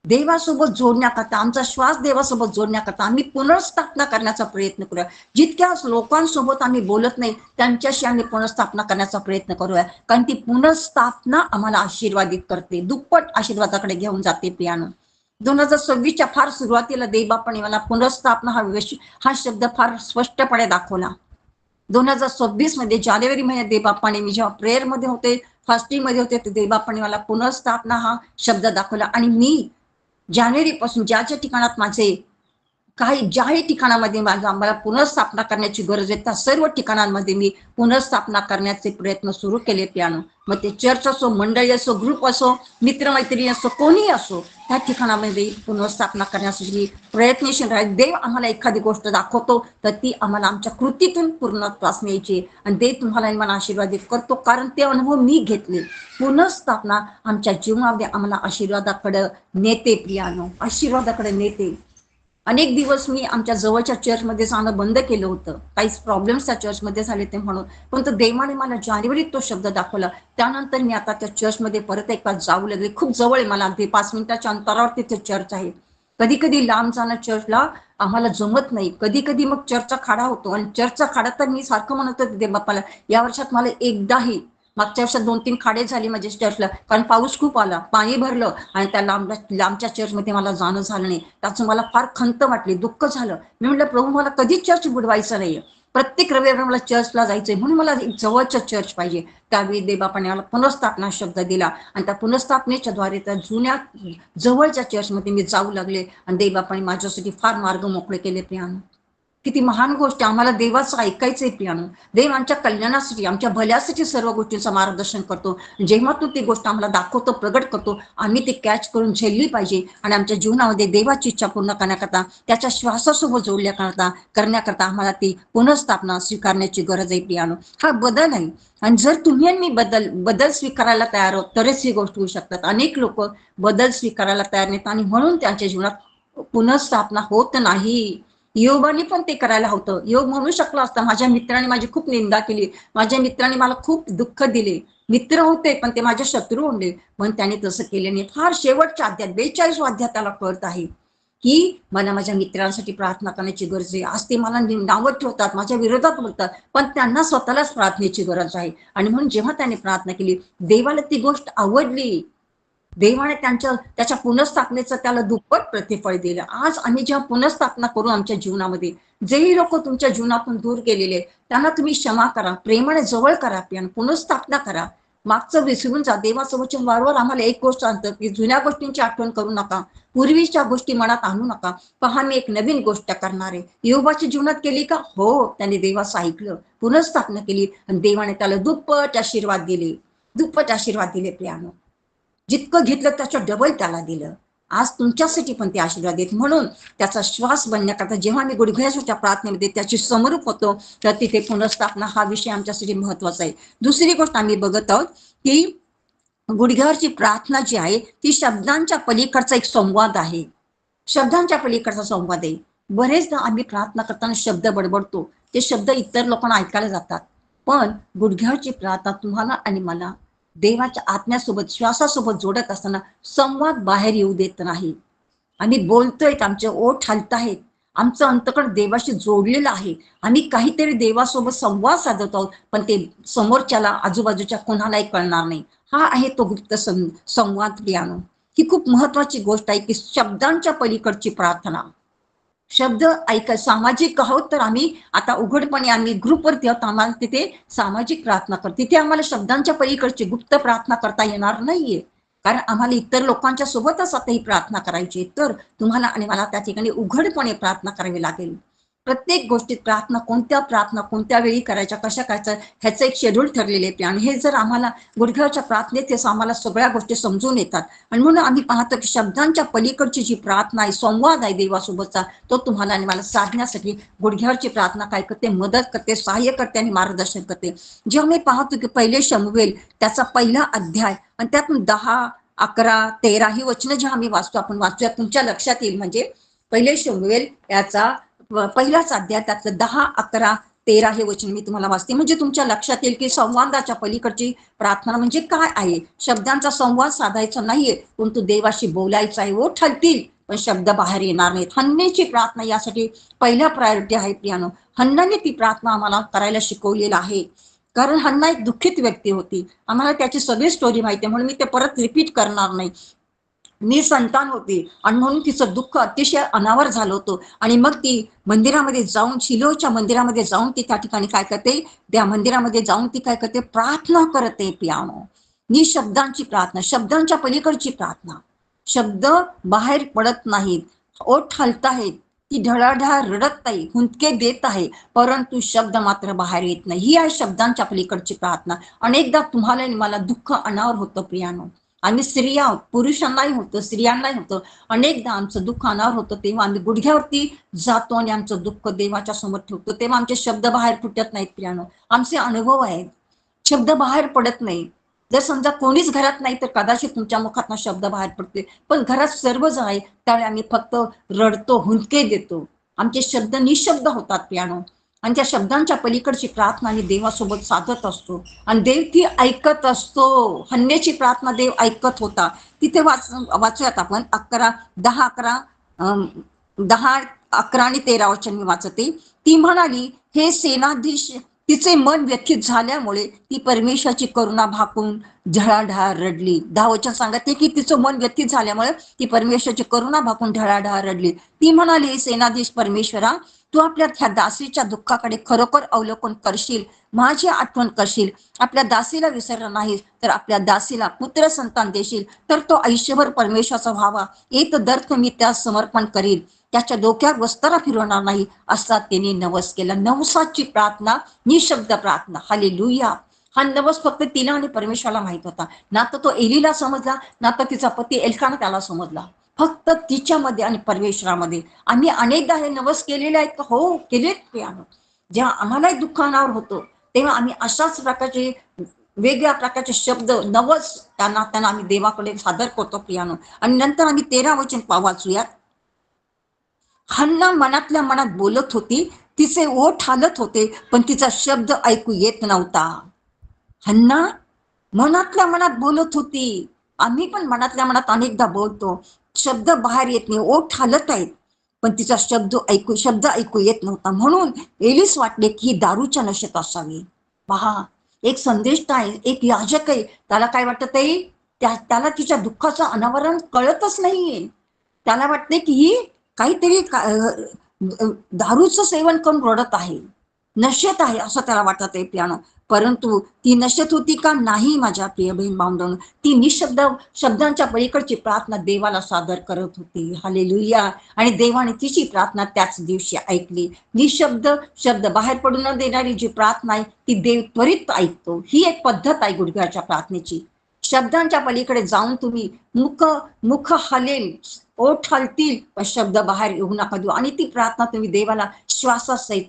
देवासोबत जोडण्याकरता, आमचा श्वास देवासोबत जोडण्याकरता आम्ही पुनर्स्थापना करण्याचा प्रयत्न करूया. जितक्या लोकांसोबत आम्ही बोलत नाही त्यांच्याशी आम्ही पुनर्स्थापना करण्याचा प्रयत्न करूया, कारण ती पुनर्स्थापना आम्हाला आशीर्वादित करते, दुप्पट आशीर्वादाकडे घेऊन जाते. पियानो 2026च्या फार सुरुवातीला देवबापाने मला पुनर्स्थापना हा शब्द फार स्पष्टपणे दाखवला. 2026 मध्ये जानेवारी महिन्यात देवबापाने, मी जेव्हा प्रेयर मध्ये होते, फास्टिंग मध्ये होते, ते देवबापाने मला पुनर्स्थापना हा शब्द दाखवला. आणि मी जानेवारी पासून ज्या ज्या ठिकाणात माझे ज्याही ठिकाणामध्ये आम्हाला पुनर्स्थापना करण्याची गरज आहे त्या सर्व ठिकाणांमध्ये मी पुनर्स्थापना करण्याचे प्रयत्न सुरू केले. पियानो मग ते चर्च असो, मंडळी असो, ग्रुप असो, मित्रमैत्रिणी असो, कोणीही असो, त्या ठिकाणामध्ये पुनर्स्थापना करण्यासाठी प्रयत्नशील राहील. देव आम्हाला एखादी गोष्ट दाखवतो तर ती आम्हाला आमच्या कृतीतून पूर्णत्वास न्यायची, आणि देव तुम्हाला मला आशीर्वादित करतो, कारण ते अनुभव मी घेतले. पुनर्स्थापना आमच्या जीवनामध्ये आम्हाला आशीर्वादाकडे नेते. प्रियानो आशीर्वादाकडे नेते. अनेक दिवस मी आमच्या जवळच्या चर्चमध्ये जाणं बंद केलं होतं, काही प्रॉब्लेम्स त्या चर्चमध्ये झाले ते म्हणून, पण तो देवाने मला जानेवारीत तो शब्द दाखवला. त्यानंतर मी आता त्या चर्चमध्ये परत एकदा जाऊ लागले. खूप जवळ आहे मला, अगदी 5 मिनिटाच्या अंतरावर तिथे चर्च आहे. कधी कधी लांब जाणं चर्चला आम्हाला जमत नाही, कधी कधी मग चर्चचा खाडा होतो, आणि चर्चचा खाडा तर मी सारखं म्हणत होते देवबापाला, या वर्षात मला एकदाही, मागच्या वर्षात 2-3 खाडे झाले माझ्या चर्चला, कारण पाऊस खूप आला, पाणी भरलं, आणि त्या लांबच्या चर्चमध्ये मला जाणं झालं नाही. त्याचं मला फार खंत वाटली, दुःख झालं. मी म्हटलं, प्रभू मला कधीच चर्च बुडवायचं नाहीये, प्रत्येक रविवारी मला चर्चला जायचंय, म्हणून मला एक जवळचं चर्च पाहिजे. त्यावेळी देवबापाने मला पुनर्स्थापना शब्द दिला, आणि त्या पुनर्स्थापनेच्या द्वारे त्या जुन्या जवळच्या चर्चमध्ये मी जाऊ लागले, आणि देवबापाने माझ्यासाठी फार मार्ग मोकळे केले. प्रियानो किती महान गोष्ट, आम्हाला देवाचं ऐकायचंय. पियानो देव आमच्या कल्याणासाठी, आमच्या भल्यासाठी सर्व गोष्टींचं मार्गदर्शन करतो. जेव्हा तू ती गोष्ट आम्हाला दाखवतो, प्रगट करतो, आम्ही ती कॅच करून झेलली पाहिजे, आणि आमच्या जीवनामध्ये देवाची इच्छा पूर्ण करण्याकरता, त्याच्या श्वासासोबत करण्याकरता आम्हाला ती पुनर्स्थापना स्वीकारण्याची गरज आहे. पियानो हा बदल आहे, आणि जर तुम्ही आणि मी बदल स्वीकारायला तयार आहोत तरच ही गोष्ट होऊ शकतात. अनेक लोक बदल स्वीकारायला तयार नाहीत, आणि म्हणून त्यांच्या जीवनात पुनर्स्थापना होत नाही. योगाने पण ते करायला होतं. योग म्हणू शकला असता, माझ्या मित्राने माझी खूप निंदा केली, माझ्या मित्राने मला खूप दुःख दिले, मित्र होते पण ते माझे शत्रू होते, पण त्याने तसं केले नाही. फार शेवटच्या अध्यात 42 अध्यात त्याला कळत आहे की मला माझ्या मित्रांसाठी प्रार्थना करण्याची गरज आहे. आज ते मला नावं ठेवतात, माझ्या विरोधात बोलतात, पण त्यांना स्वतःलाच प्रार्थनेची गरज आहे. आणि म्हणून जेव्हा त्याने प्रार्थना केली, देवाला ती गोष्ट आवडली, देवाने त्याच्या पुनर्स्थापनेचं त्याला दुप्पट प्रतिफळ दिलं. आज आम्ही जेव्हा पुनर्स्थापना करू आमच्या जीवनामध्ये, जेही लोक तुमच्या जीवनातून दूर गेलेले त्यांना तुम्ही क्षमा करा, प्रेमाने जवळ करा, पुनर्स्थापना करा, मागचं विसरून जा. देवाचं वचन वारंवार आम्हाला एक गोष्ट सांगतं की जुन्या गोष्टींची आठवण करू नका, पूर्वीच्या गोष्टी मनात आणू नका, पहा मी एक नवीन गोष्ट करणार आहे. योबाच्या जीवनात केली का? हो, त्याने देवाचं ऐकलं, पुनर्स्थापना केली, आणि देवाने त्याला दुप्पट आशीर्वाद दिले, दुप्पट आशीर्वाद दिले. प्रियानो जितकं घेतलं त्याच्या डबल त्याला दिलं. आज तुमच्यासाठी पण ते आशीर्वाद देत, म्हणून त्याचा श्वास बनण्याकरता जेव्हा आम्ही गुडघ्याच्या प्रार्थनेमध्ये त्याची समरूप होतो, तर तिथे पुनर्स्थापना हा विषय आमच्यासाठी महत्वाचा आहे. दुसरी गोष्ट आम्ही बघत आहोत की गुडघ्यावरची प्रार्थना जी आहे ती शब्दांच्या पलीकडचा एक संवाद आहे. शब्दांच्या पलीकडचा संवाद आहे. बरेचदा आम्ही प्रार्थना करताना शब्द बडबडतो, ते शब्द इतर लोकांना ऐकायला जातात, पण गुडघ्यावरची प्रार्थना तुम्हाला आणि मला देवाच्या आत्म्यासोबत, श्वासासोबत जोडत असताना संवाद बाहेर येऊ देत नाही. आम्ही बोलतोय, आमचे ओठ हलताहेत, आमचं अंतकरण देवाशी जोडलेलं आहे, आम्ही काहीतरी देवासोबत संवाद साधत आहोत, पण ते समोरच्याला, आजूबाजूच्या कोणालाही कळणार नाही. हा आहे तो गुप्त संवाद. प्रियानो ही खूप महत्वाची गोष्ट आहे की शब्दांच्या पलीकडची प्रार्थना. शब्द सामाजिक आहोत तर आम्ही आता उघडपणे आम्ही ग्रुपवरती आहोत, आम्हाला तिथे सामाजिक प्रार्थना करतो, तिथे आम्हाला शब्दांच्या पलीकडची गुप्त प्रार्थना करता येणार नाहीये, कारण आम्हाला इतर लोकांच्या सोबतच आता ही प्रार्थना करायची, तर तुम्हाला आणि मला त्या ठिकाणी उघडपणे प्रार्थना करावी लागेल. प्रत्येक गोष्टीत प्रार्थना कोणत्या वेळी करायच्या, कशा करायच्या, ह्याचं एक शेड्यूल ठरलेले आहे. आणि हे जर आम्हाला गुडघ्याच्या प्रार्थनेत आम्हाला सगळ्या गोष्टी समजून येतात, आणि म्हणून आम्ही पाहतो की शब्दांच्या पलीकडची जी प्रार्थना आहे, संवाद आहे देवासोबतचा, तो तुम्हाला आणि मला साधण्यासाठी गुडघ्यावरची प्रार्थना काय करते, मदत करते, सहाय्य करते आणि मार्गदर्शन करते. जेव्हा मी पाहतो की पहिले शमूएल त्याचा पहिला अध्याय, आणि त्यातून 10, 11, 13 ही वचनं जेव्हा आम्ही वाचतो, आपण वाचूया, तुमच्या लक्षात येईल. म्हणजे पहिले शमूएल याचा पहिलाच अध्याय, त्यातलं 10, 11, 13 हे वचन मी तुम्हाला वाचते, म्हणजे तुमच्या लक्षात येईल की संवादाच्या पलीकडची प्रार्थना म्हणजे काय आहे. शब्दांचा संवाद साधायचा नाहीये, परंतु देवाशी बोलायचं आहे. ओठ हलतील पण शब्द बाहेर येणार नाहीत. हन्नेची प्रार्थना यासाठी पहिला प्रायोरिटी आहे प्रियानो. हन्नाने ती प्रार्थना आम्हाला करायला शिकवलेलं आहे, कारण हन्ना एक दुःखित व्यक्ती होती. आम्हाला त्याची सगळी स्टोरी माहिती आहे, म्हणून मी ते परत रिपीट करणार नाही. मी संतान होती आणि म्हणून तिचं दुःख अतिशय अनावर झालं होतं. आणि मग ती मंदिरामध्ये जाऊन, शिलोच्या मंदिरामध्ये जाऊन ती त्या ठिकाणी काय करते, त्या मंदिरामध्ये जाऊन ती काय करते, प्रार्थना करते पियानो. निशब्दांची प्रार्थना, शब्दांच्या पलीकडची प्रार्थना. शब्द बाहेर पडत नाहीत, ओठ हलताहेत, ती ढळाढळ रडत नाही, हुंदके देत आहे, परंतु शब्द मात्र बाहेर येत नाही. ही आहे शब्दांच्या पलीकडची प्रार्थना. अनेकदा तुम्हाला मला दुःख अनावर होतं प्रियानो. आम्ही स्त्रिया, पुरुषांनाही होतं, स्त्रियांनाही होतं. अनेकदा आमचं दुःख अनावर होतं, तेव्हा आम्ही गुडघ्यावरती जातो आणि आमचं दुःख देवाच्या समोर ठेवतो. तेव्हा आमचे शब्द बाहेर फुटत नाहीत प्रियानो. आमचे अनुभव आहेत, शब्द बाहेर पडत नाही. जर समजा कोणीच घरात नाही तर कदाचित तुमच्या मुखातनं शब्द बाहेर पडते, पण घरात सर्वजण आहे त्यावेळी आम्ही फक्त रडतो, हुंदके देतो. आमचे शब्द निशब्द होतात प्रियानो. आणि त्या शब्दांच्या पलीकडची प्रार्थना आम्ही देवासोबत साधत असतो आणि देव ती ऐकत असतो. हन्नेची प्रार्थना देव ऐकत होता. तिथे वाचूयात आपण 10, 11 आणि 13 वचन मी वाचते. ती म्हणाली, हे सेनाधीश, तिचे मन व्यथित झाल्यामुळे ती परमेश्वराची करुणा भाकून ढळाढळ रडली. 10 वचन सांगते की तिचं मन व्यथित झाल्यामुळे ती परमेश्वराची करुणा भाकून ढळाढळ रडली. ती म्हणाली, सेनाधीश परमेश्वरा, तू आपल्या ह्या दासीच्या दुःखाकडे खरोखर अवलोकन करशील, माझी आठवण करशील. आपल्या दासीला विसरला नाहीस तर आपल्या दासीला पुत्र संतान देशील, तर तो आयुष्यभर परमेश्वराचा व्हावा. एक दर्थ मी त्यास समर्पण करील, त्याच्या डोक्यावर वस्तारा फिरवणार नाही, असा त्याने नवस केला. नवसाची प्रार्थना, निशब्द प्रार्थना. हालेलुया. हा नवस फक्त तिला आणि परमेश्वराला माहित होता. ना तर तो एलीला समजला, ना तर तिचा पती एल्काना त्याला समजला. फक्त तिच्यामध्ये आणि परमेश्वरामध्ये. आम्ही अनेकदा हे नवस केलेले आहेत का? हो, केलेत प्रियानो. जेव्हा आम्हालाही दुःखानावर होतो तेव्हा आम्ही अशाच प्रकारचे वेगळ्या प्रकारचे शब्द, नवस त्यांना आम्ही देवाकडे सादर करतो प्रियानो. आणि नंतर आम्ही 13 वचन वाचूयात. हन्ना मनातल्या मनात बोलत होती, तिचे ओठ हालत होते, पण तिचा शब्द ऐकू येत नव्हता. हन्ना मनातल्या मनात बोलत होती. आम्ही पण मनातल्या मनात अनेकदा बोलतो, शब्द बाहेर येत नाही, ओठ हालत आहेत, पण तिचा शब्द ऐकू येत नव्हता. म्हणून एलीस वाटले की ही दारूच्या नशेत असावी. पहा, एक संदेश आहे, एक याजक आहे, त्याला काय वाटत आहे, त्याला तिच्या दुःखाचं अनावरण कळतच नाहीये. त्याला वाटते की ही काहीतरी दारूचं सेवन करून रडत आहे, नशेत आहे, असं त्याला वाटत आहे प्रियानो. परंतु ती नशेत होती का? नाही माझ्या प्रिय बहीण भावंडांनो. ती निशब्द शब्दांच्या पलीकडची प्रार्थना देवाला सादर करत होती. हालेलुया. आणि देवाने तिची प्रार्थना त्याच दिवशी ऐकली. निशब्द, शब्द बाहेर पडू न देणारी जी प्रार्थना आहे ती देव त्वरित ऐकतो. ही एक पद्धत आहे गुडघ्याच्या प्रार्थनेची. शब्दांच्या पलीकडे जाऊन तुम्ही मुख हलेल, ओठ हलतील, पण शब्द बाहेर येऊ नका देऊ. आणि ती प्रार्थना तुम्ही देवाला श्वासासहित,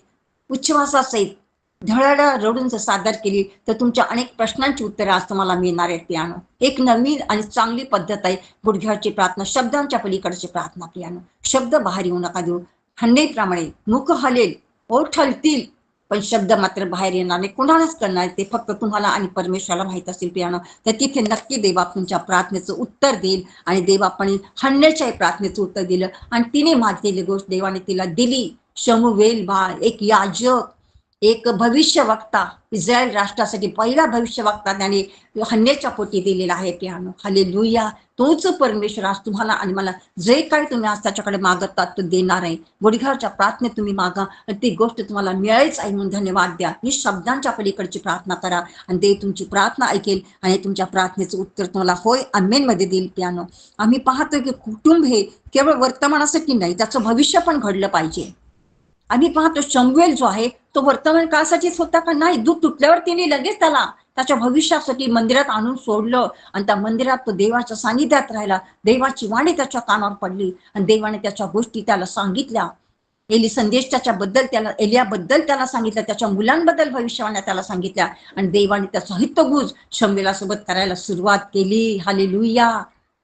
उच्छ्वासासहित ढळढळ रडून जर सादर केली तर तुमच्या अनेक प्रश्नांची उत्तरे आज तुम्हाला मिळणार आहेत प्रियानो. एक नवीन आणि चांगली पद्धत आहे गुडघ्याची प्रार्थना, शब्दांच्या पलीकडची प्रार्थना प्रियानो. शब्द बाहेर येऊ नका देऊ. हन्नेप्रमाणे मुख हलेल, ओठ हलतील, पण शब्द मात्र बाहेर येणार नाही. कुणालाच करणार ते फक्त तुम्हाला आणि परमेश्वराला माहित असेल प्रियानो. तर तिथे नक्की देव तुमच्या प्रार्थनेचं उत्तर देईल. आणि देवापणे हन्नेच्या प्रार्थनेचं उत्तर दिलं आणि तिने मागितलेली गोष्ट देवाने तिला दिली. शमूवेल बाळ, एक याजक, एक भविष्यवक्ता, इस्रायल राष्ट्रासाठी पहिला भविष्यवक्ता त्याने हन्नेच्या पोटी दिलेला आहे प्रियानो. हालेलुया. तोच परमेश्वर आज तुम्हाला आणि मला जे काही तुम्ही आज त्याच्याकडे मागतात तो देणार आहे. गुडघ्याच्या प्रार्थनेत तुम्ही मागा आणि ती गोष्ट तुम्हाला मिळालीच आहे म्हणून धन्यवाद द्या. ही शब्दांच्या पलीकडची प्रार्थना करा आणि देव तुमची प्रार्थना ऐकेल आणि तुमच्या प्रार्थनेचं उत्तर तुम्हाला होय आमेन मध्ये देईल प्रियानो. आम्ही पाहतो की कुटुंब हे केवळ वर्तमानासाठी नाही, त्याचं भविष्य पण घडलं पाहिजे. आम्ही पाहतो शमूएल जो आहे तो वर्तमान काळासाठीच होता का? नाही. दूध तुटल्यावर तिने लगेच त्याला त्याच्या भविष्यासाठी मंदिरात आणून सोडलं आणि त्या मंदिरात तो देवाच्या सानिध्यात राहिला. देवाची वाणी त्याच्या कानावर पडली आणि देवाने त्याच्या गोष्टी त्याला सांगितल्या. एलियाबद्दल त्याला सांगितलं, त्याच्या मुलांबद्दल भविष्यवाण्या त्याला सांगितल्या आणि देवाने त्याचा हितगुज शमूएलासोबत करायला सुरुवात केली. हालेलुया.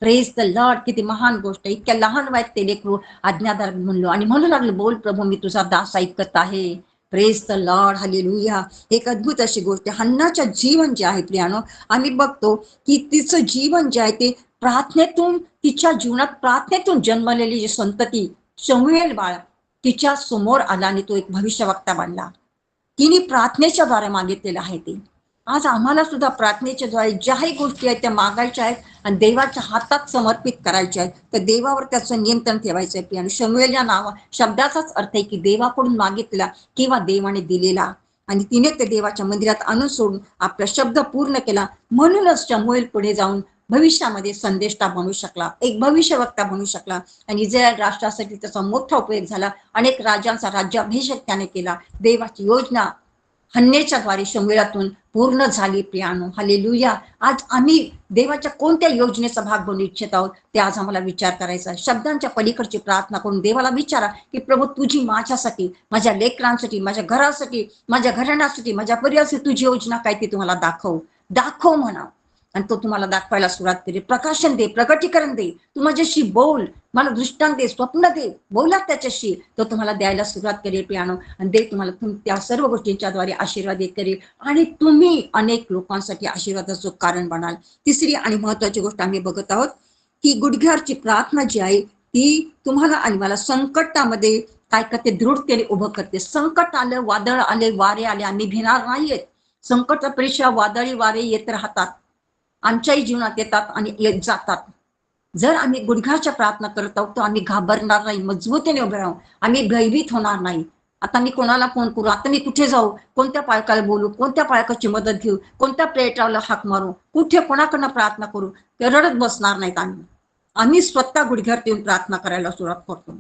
Praise the Lord. किती महान गोष्ट. इतक्या लहान वयात ते लेकरू आज्ञाधार म्हणलो आणि म्हणू लागलं, बोल प्रभू, मी तुझा दास ऐकत आहे. Praise the lord, hallelujah. एक अद्भुत अशी गोष्ट, हन्नाच्या जीवन जे आहे प्रियानो, आम्ही बघतो की तिचं जीवन जे आहे ते प्रार्थनेतून, तिच्या जीवनात प्रार्थनेतून जन्मलेली जी संतती, शमूएल बाळ तिच्या समोर आला आणि तो एक भविष्यवक्ता बनला. तिने प्रार्थनेच्या द्वारे मागितलेलं आहे ते. आज आम्हाला सुद्धा प्रार्थनेच्या द्वारे ज्याही गोष्टी आहेत त्या मागायच्या आहेत आणि देवाच्या हातात समर्पित करायच्या आहेत, तर देवावर त्याचं नियंत्रण ठेवायचं आहे. आणि शमूएल या शब्दाचाच अर्थ आहे की देवाकडून मागितलेला किंवा देवाने दिलेला. आणि तिने ते देवाच्या मंदिरात आणून सोडून आपला शब्द पूर्ण केला. म्हणूनच शमूएल पुढे जाऊन भविष्यामध्ये संदेष्टा बनू शकला, एक भविष्यवक्ता बनू शकला. आणि इस्रायल राष्ट्रासाठी त्याचा मोठा उपयोग झाला. अनेक राजांचा राज्याभिषेक त्याने केला. देवाची योजना हन्नेच्या द्वारे शमूएलातून पूर्ण झाली प्रियानो, हालेलुया. आज आम्ही देवाच्या कोणत्या योजनेचा भाग बनू इच्छित आहोत ते आज आम्हाला विचार करायचा आहे. शब्दांच्या पलीकडची प्रार्थना करून देवाला विचारा की प्रभू, तुझी माझ्यासाठी, माझ्या लेकरांसाठी, माझ्या घरासाठी, माझ्या घराण्यासाठी, माझ्या परिवारासाठी तुझी योजना काय ती तुम्हाला दाखव म्हणा. आणि तो तुम्हाला दाखवायला सुरुवात करेल. प्रकाशन दे, प्रकटीकरण दे, तू माझ्याशी बोल, मला दृष्टांत दे, स्वप्न दे, बोला त्याच्याशी. तो तुम्हाला द्यायला सुरुवात करेल प्रियानो. आणि दे तुम्हाला त्या सर्व गोष्टींच्या द्वारे आशीर्वाद देत करेल आणि तुम्ही अनेक लोकांसाठी आशीर्वादाचं कारण बनाल. तिसरी आणि महत्वाची गोष्ट आम्ही बघत आहोत की गुडघ्यावरची प्रार्थना जी आहे ती तुम्हाला आणि मला संकटामध्ये काय करते, दृढतेने उभं करते. संकट आलं, वादळ आले, वारे आले, आम्ही भिणार नाहीयेत. संकट परीक्षा, वादळी वारे येत राहतात, आमच्याही जीवनात येतात आणि येत जातात. जर आम्ही गुडघ्याच्या प्रार्थना करत आहोत तर आम्ही घाबरणार नाही, मजबूतीने उभे राहू, आम्ही भयभीत होणार नाही. आता मी कोणाला फोन करू, आता मी कुठे जाऊ, कोणत्या पालकाला बोलू, कोणत्या पालकाची मदत घेऊ, कोणत्या प्रेटाला हाक मारू, कुठे कोणाकडनं प्रार्थना करू, ते रडत बसणार नाहीत. आम्ही स्वतः गुडघ्यावर येऊन प्रार्थना करायला सुरुवात करतो.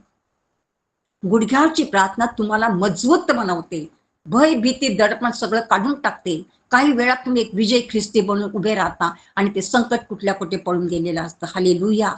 गुडघ्यावरची प्रार्थना तुम्हाला मजबूत बनवते, भय भीती दडपण सगळं काढून टाकते. काही वेळात तुम्ही एक विजय ख्रिस्ती बनून उभे राहता आणि ते संकट कुठल्या कुठे पळून गेलेलं असतं. Hallelujah,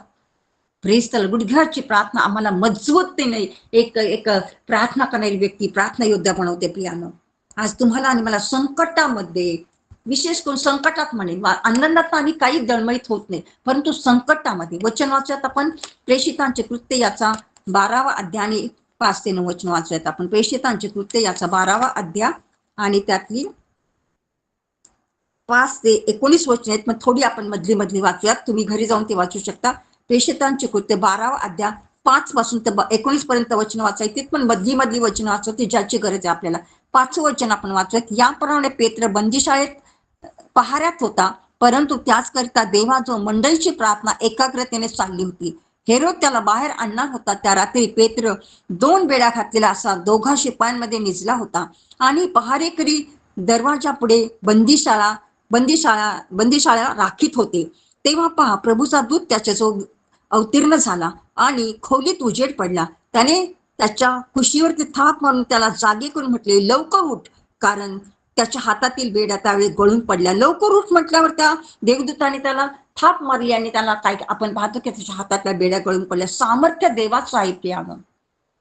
praise the lord. गुडघ्यावरची प्रार्थना आम्हाला मजबूतीने एक एक प्रार्थना करणारी व्यक्ती, प्रार्थना योद्धा बनवते प्रियानो. आज तुम्हाला आणि मला संकटामध्ये, विशेष करून संकटात म्हणेल, आनंदात आम्ही काही दळमळीत होत नाही, परंतु संकटामध्ये वचन वाचत आपण प्रेषितांचे कृत्य याचा 12वा अध्याय आणि 5 ते 9 वचन वाचूयात आपण. प्रेषितांचे कृत्य याचा 12वा अध्याय आणि त्यातली 5 ते 19 वचन आहेत. मग थोडी आपण मधली वाचूयात, तुम्ही घरी जाऊन ते वाचू शकता. प्रेषितांचे कृत्य 12वा अध्याय 5 पासून ते 19 पर्यंत वचन वाचायची, पण मधली वचन वाचवते ज्याची गरज आहे आपल्याला. 5वं वचन आपण वाचूयात. याप्रमाणे पेत्र बंदिशाळेत पहाऱ्यात होता, परंतु त्याचकरिता देवाजवळ मंडळीची प्रार्थना एकाग्रतेने चालली होती. हेरोद त्याला बाहेर आणणार होता. त्या रात्री पेत्र 2 बेड्या घातलेला असा 2 शिपायांमध्ये निजला होता आणि पहारेकरी दरवाजा पुढे बंदिशाळा राखीत होते. तेव्हा पहा, प्रभूचा दूत त्याच्याजवळ अवतीर्ण झाला आणि खोलीत उजेड पडला. त्याने त्याच्या कुशीवरती थाप मारून त्याला जागे करून म्हटले, लवकर उठ, कारण त्याच्या हातातील बेड्या त्यावेळी गळून पडल्या. लवकर उठ म्हटल्यावर त्या देवदूताने त्याला थाप मारली आणि त्याला काय, आपण पाहतो की त्याच्या हातातल्या बेड्या गळून पडल्या. सामर्थ्य देवाचं आहे प्रियानो.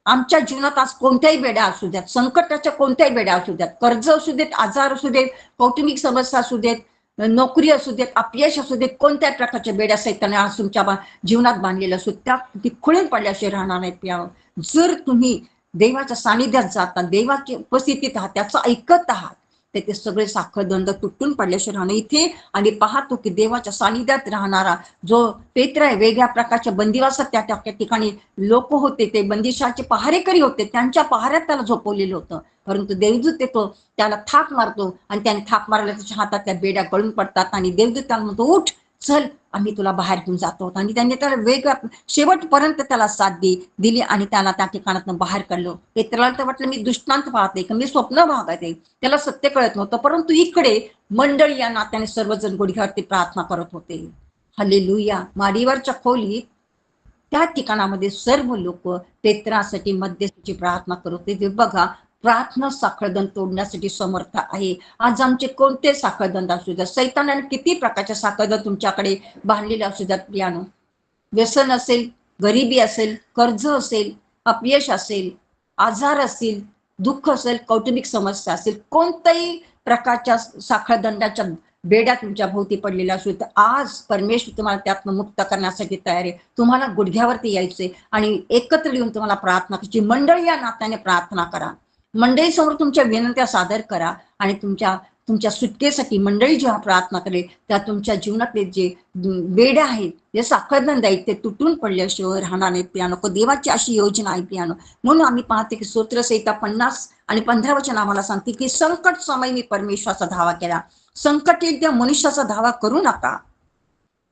आमच्या जीवनात आज कोणत्याही बेड्या असू द्यात, संकटाच्या कोणत्याही बेड्या असू द्यात, कर्ज असू देत, आजार असू देत, कौटुंबिक समस्या असू देत, नोकरी असू देत, अपयश असू देत, कोणत्याही प्रकारच्या बेड्या सैताने आज तुमच्या जीवनात बांधलेल्या असू, त्या खुळून पडल्याशिवाय राहणार नाहीत प्रियानो. जर तुम्ही देवाच्या सानिध्यात जाता, देवाची उपस्थितीत आहात, त्याचं ऐकत आहात, ते सगळे साखळदंड तुटून पडल्याशिवाय राहणं. इथे आणि पाहतो की देवाच्या सानिध्यात राहणारा जो पेत्र आहे, वेगळ्या प्रकारच्या बंदिवासात त्या ठिकाणी लोक होते, ते बंदिशाचे पहारेकरी होते, त्यांच्या पहाऱ्यात त्याला झोपवलेलं होतं. परंतु देवदूत येतो, त्याला थाप मारतो आणि त्याने थाप मारला त्याच्या हातातल्या बेड्या गळून पडतात आणि देवदूत त्याला म्हणतो, उठ, चल, आम्ही तुला बाहेर घेऊन जातो. आणि त्यांनी त्याला वेगळ्या शेवटपर्यंत त्याला साथ दिली आणि त्याला त्या ठिकाणातून बाहेर काढलं. पेत्राला तर वाटलं मी दृष्टांत पाहते, मी स्वप्न पाहते, त्याला सत्य कळत नव्हतं. परंतु इकडे मंडळी या नात्याने सर्वजण गुडघ्यावरती प्रार्थना करत होते. हालेलुया. माडीवरच्या खोलीत त्या ठिकाणामध्ये सर्व लोक पेत्रासाठी मध्यस्थीची प्रार्थना करत होते. बघा, प्रार्थना साखळदंड तोडण्यासाठी समर्थ आहे. आज आमचे कोणते साखळदंड असू द्या, सैतानाने किती प्रकारच्या साखळदंड तुमच्याकडे बांधलेले असू द्यात प्रियानो, व्यसन असेल, गरिबी असेल, कर्ज असेल, अपयश असेल, आजार असेल, दुःख असेल, कौटुंबिक समस्या असेल, कोणत्याही प्रकारच्या साखळदंडाच्या बेड्या तुमच्या भोवती पडलेल्या असू, तर आज परमेश्वर तुम्हाला त्यातनं मुक्त करण्यासाठी तयार आहे. तुम्हाला गुडघ्यावरती यायचे आणि एकत्र येऊन तुम्हाला प्रार्थना करायची. मंडळी या नात्याने प्रार्थना करा. मंडळीसमोर तुमच्या विनंत्या सादर करा आणि तुमच्या सुटकेसाठी मंडळी जेव्हा प्रार्थना करेल त्या तुमच्या जीवनातले जे बेड्या आहेत, जे साखळबंद आहेत ते तुटून पडल्याशिवाय राहणार नाहीत प्रियानो. देवाची अशी योजना आहे प्रियानो. म्हणून आम्ही पाहते की स्तोत्रसंहिता 50 आणि 15 वचन आम्हाला सांगते की संकट समय मी परमेश्वराचा धावा केला. संकट येईल त्या मनुष्याचा धावा करू नका.